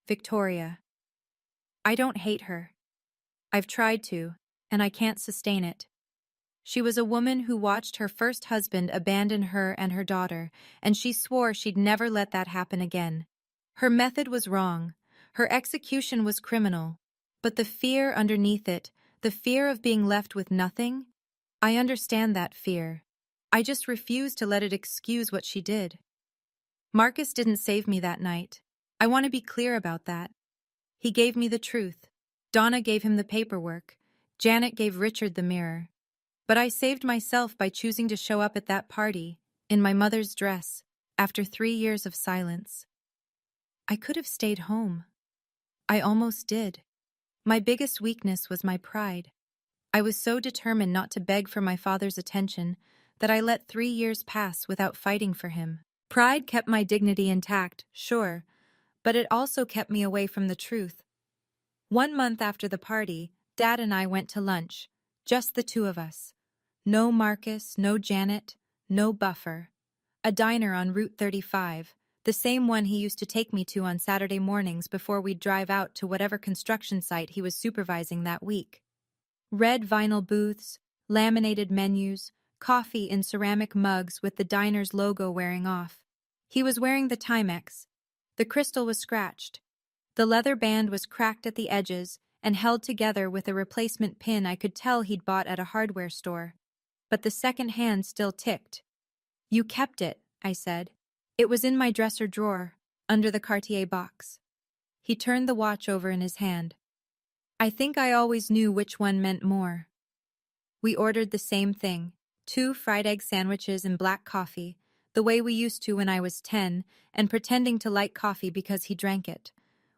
Victoria. I don't hate her. I've tried to, and I can't sustain it. She was a woman who watched her first husband abandon her and her daughter, and she swore she'd never let that happen again. Her method was wrong. Her execution was criminal. But the fear underneath it, the fear of being left with nothing, I understand that fear. I just refuse to let it excuse what she did. Marcus didn't save me that night. I want to be clear about that. He gave me the truth. Donna gave him the paperwork. Janet gave Richard the mirror. But I saved myself by choosing to show up at that party, in my mother's dress, after 3 years of silence. I could have stayed home. I almost did. My biggest weakness was my pride. I was so determined not to beg for my father's attention that I let 3 years pass without fighting for him. Pride kept my dignity intact, sure, but it also kept me away from the truth. 1 month after the party, Dad and I went to lunch, just the 2 of us. No Marcus, no Janet, no buffer. A diner on Route 35, the same one he used to take me to on Saturday mornings before we'd drive out to whatever construction site he was supervising that week. Red vinyl booths, laminated menus, coffee in ceramic mugs with the diner's logo wearing off. He was wearing the Timex, The crystal was scratched. The leather band was cracked at the edges and held together with a replacement pin I could tell he'd bought at a hardware store. But the second hand still ticked. "You kept it," I said. "It was in my dresser drawer, under the Cartier box." He turned the watch over in his hand. "I think I always knew which one meant more." We ordered the same thing, 2 fried egg sandwiches and black coffee, the way we used to when I was 10, and pretending to like coffee because he drank it.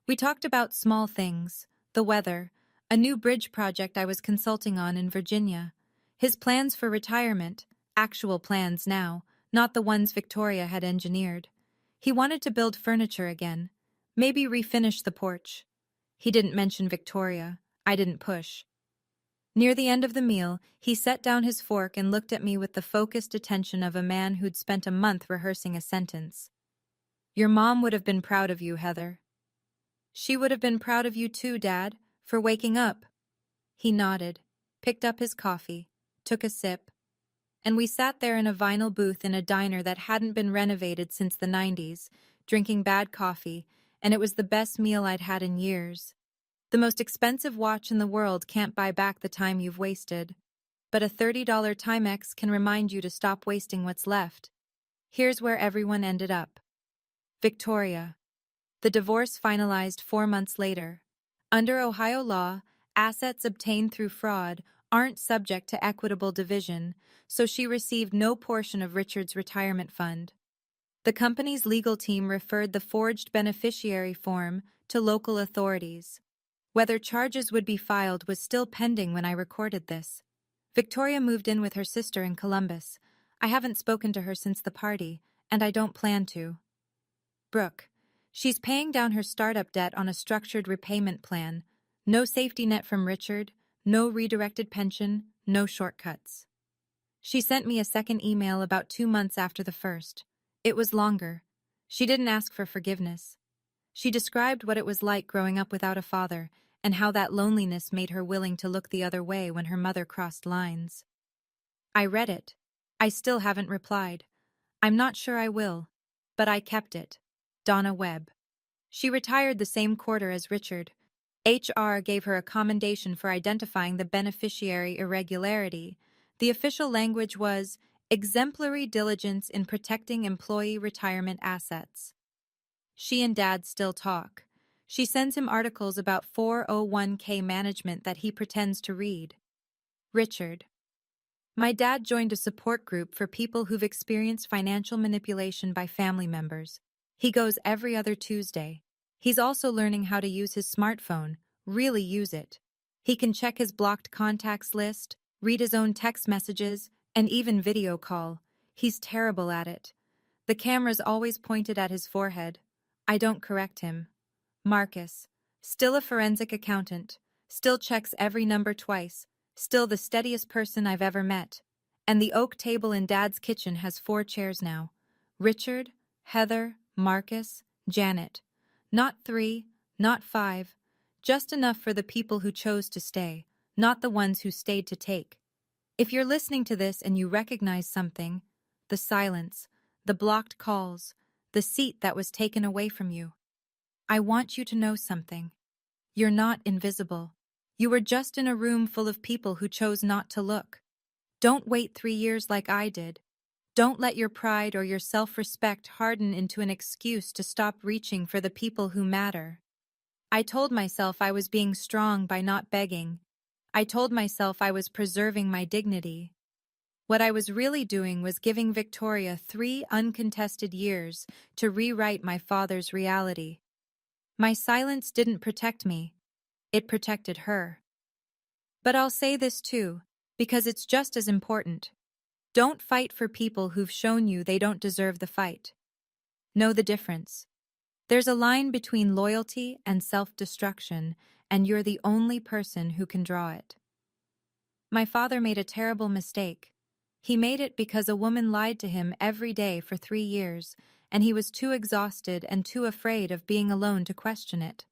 We talked about small things, the weather, a new bridge project I was consulting on in Virginia, his plans for retirement, actual plans now, not the ones Victoria had engineered. He wanted to build furniture again, maybe refinish the porch. He didn't mention Victoria. I didn't push. Near the end of the meal, he set down his fork and looked at me with the focused attention of a man who'd spent a month rehearsing a sentence. "Your mom would have been proud of you, Heather." "She would have been proud of you too, Dad, for waking up." He nodded, picked up his coffee, took a sip, and we sat there in a vinyl booth in a diner that hadn't been renovated since the 90s, drinking bad coffee, and it was the best meal I'd had in years. The most expensive watch in the world can't buy back the time you've wasted, but a $30 Timex can remind you to stop wasting what's left. Here's where everyone ended up. Victoria. The divorce finalized 4 months later. Under Ohio law, assets obtained through fraud aren't subject to equitable division, so she received no portion of Richard's retirement fund. The company's legal team referred the forged beneficiary form to local authorities. Whether charges would be filed was still pending when I recorded this. Victoria moved in with her sister in Columbus. I haven't spoken to her since the party, and I don't plan to. Brooke. She's paying down her startup debt on a structured repayment plan. No safety net from Richard, no redirected pension, no shortcuts. She sent me a second email about 2 months after the first. It was longer. She didn't ask for forgiveness. She described what it was like growing up without a father, and how that loneliness made her willing to look the other way when her mother crossed lines. I read it. I still haven't replied. I'm not sure I will. But I kept it. Donna Webb. She retired the same quarter as Richard. HR gave her a commendation for identifying the beneficiary irregularity. The official language was exemplary diligence in protecting employee retirement assets. She and Dad still talk. She sends him articles about 401k management that he pretends to read. Richard. My dad joined a support group for people who've experienced financial manipulation by family members. He goes every other Tuesday. He's also learning how to use his smartphone, really use it. He can check his blocked contacts list, read his own text messages, and even video call. He's terrible at it. The camera's always pointed at his forehead. I don't correct him. Marcus. Still a forensic accountant. Still checks every number twice. Still the steadiest person I've ever met. And the oak table in Dad's kitchen has 4 chairs now. Richard, Heather, Marcus, Janet. Not 3, not 5. Just enough for the people who chose to stay, not the ones who stayed to take. If you're listening to this and you recognize something, the silence, the blocked calls, the seat that was taken away from you, I want you to know something. You're not invisible. You were just in a room full of people who chose not to look. Don't wait 3 years like I did. Don't let your pride or your self-respect harden into an excuse to stop reaching for the people who matter. I told myself I was being strong by not begging. I told myself I was preserving my dignity. What I was really doing was giving Victoria 3 uncontested years to rewrite my father's reality. My silence didn't protect me. It protected her. But I'll say this too, because it's just as important. Don't fight for people who've shown you they don't deserve the fight. Know the difference. There's a line between loyalty and self-destruction, and you're the only person who can draw it. My father made a terrible mistake. He made it because a woman lied to him every day for 3 years, and he was too exhausted and too afraid of being alone to question it.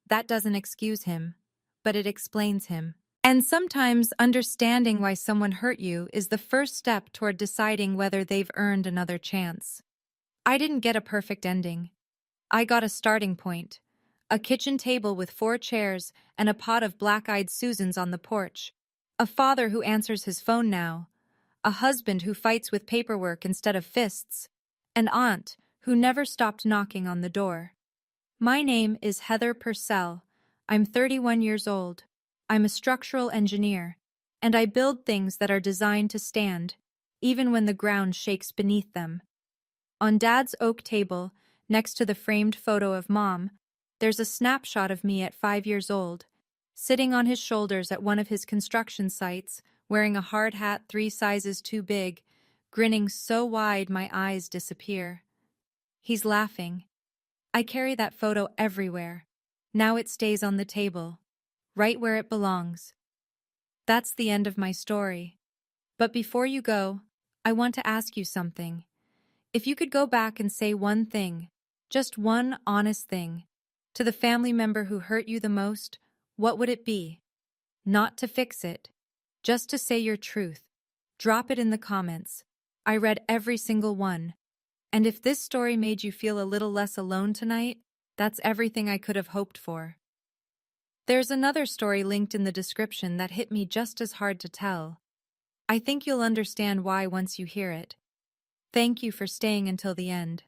That doesn't excuse him, but it explains him. And sometimes understanding why someone hurt you is the first step toward deciding whether they've earned another chance. I didn't get a perfect ending. I got a starting point. A kitchen table with 4 chairs and a pot of black-eyed Susans on the porch. A father who answers his phone now. A husband who fights with paperwork instead of fists. An aunt who never stopped knocking on the door. My name is Heather Purcell. I'm 31 years old. I'm a structural engineer, and I build things that are designed to stand, even when the ground shakes beneath them. On Dad's oak table, next to the framed photo of Mom, there's a snapshot of me at 5 years old, sitting on his shoulders at one of his construction sites, wearing a hard hat 3 sizes too big, grinning so wide my eyes disappear. He's laughing. I carry that photo everywhere. Now it stays on the table, right where it belongs. That's the end of my story. But before you go, I want to ask you something. If you could go back and say one thing, just one honest thing, to the family member who hurt you the most, what would it be? Not to fix it, just to say your truth. Drop it in the comments. I read every single one. And if this story made you feel a little less alone tonight, that's everything I could have hoped for. There's another story linked in the description that hit me just as hard to tell. I think you'll understand why once you hear it. Thank you for staying until the end.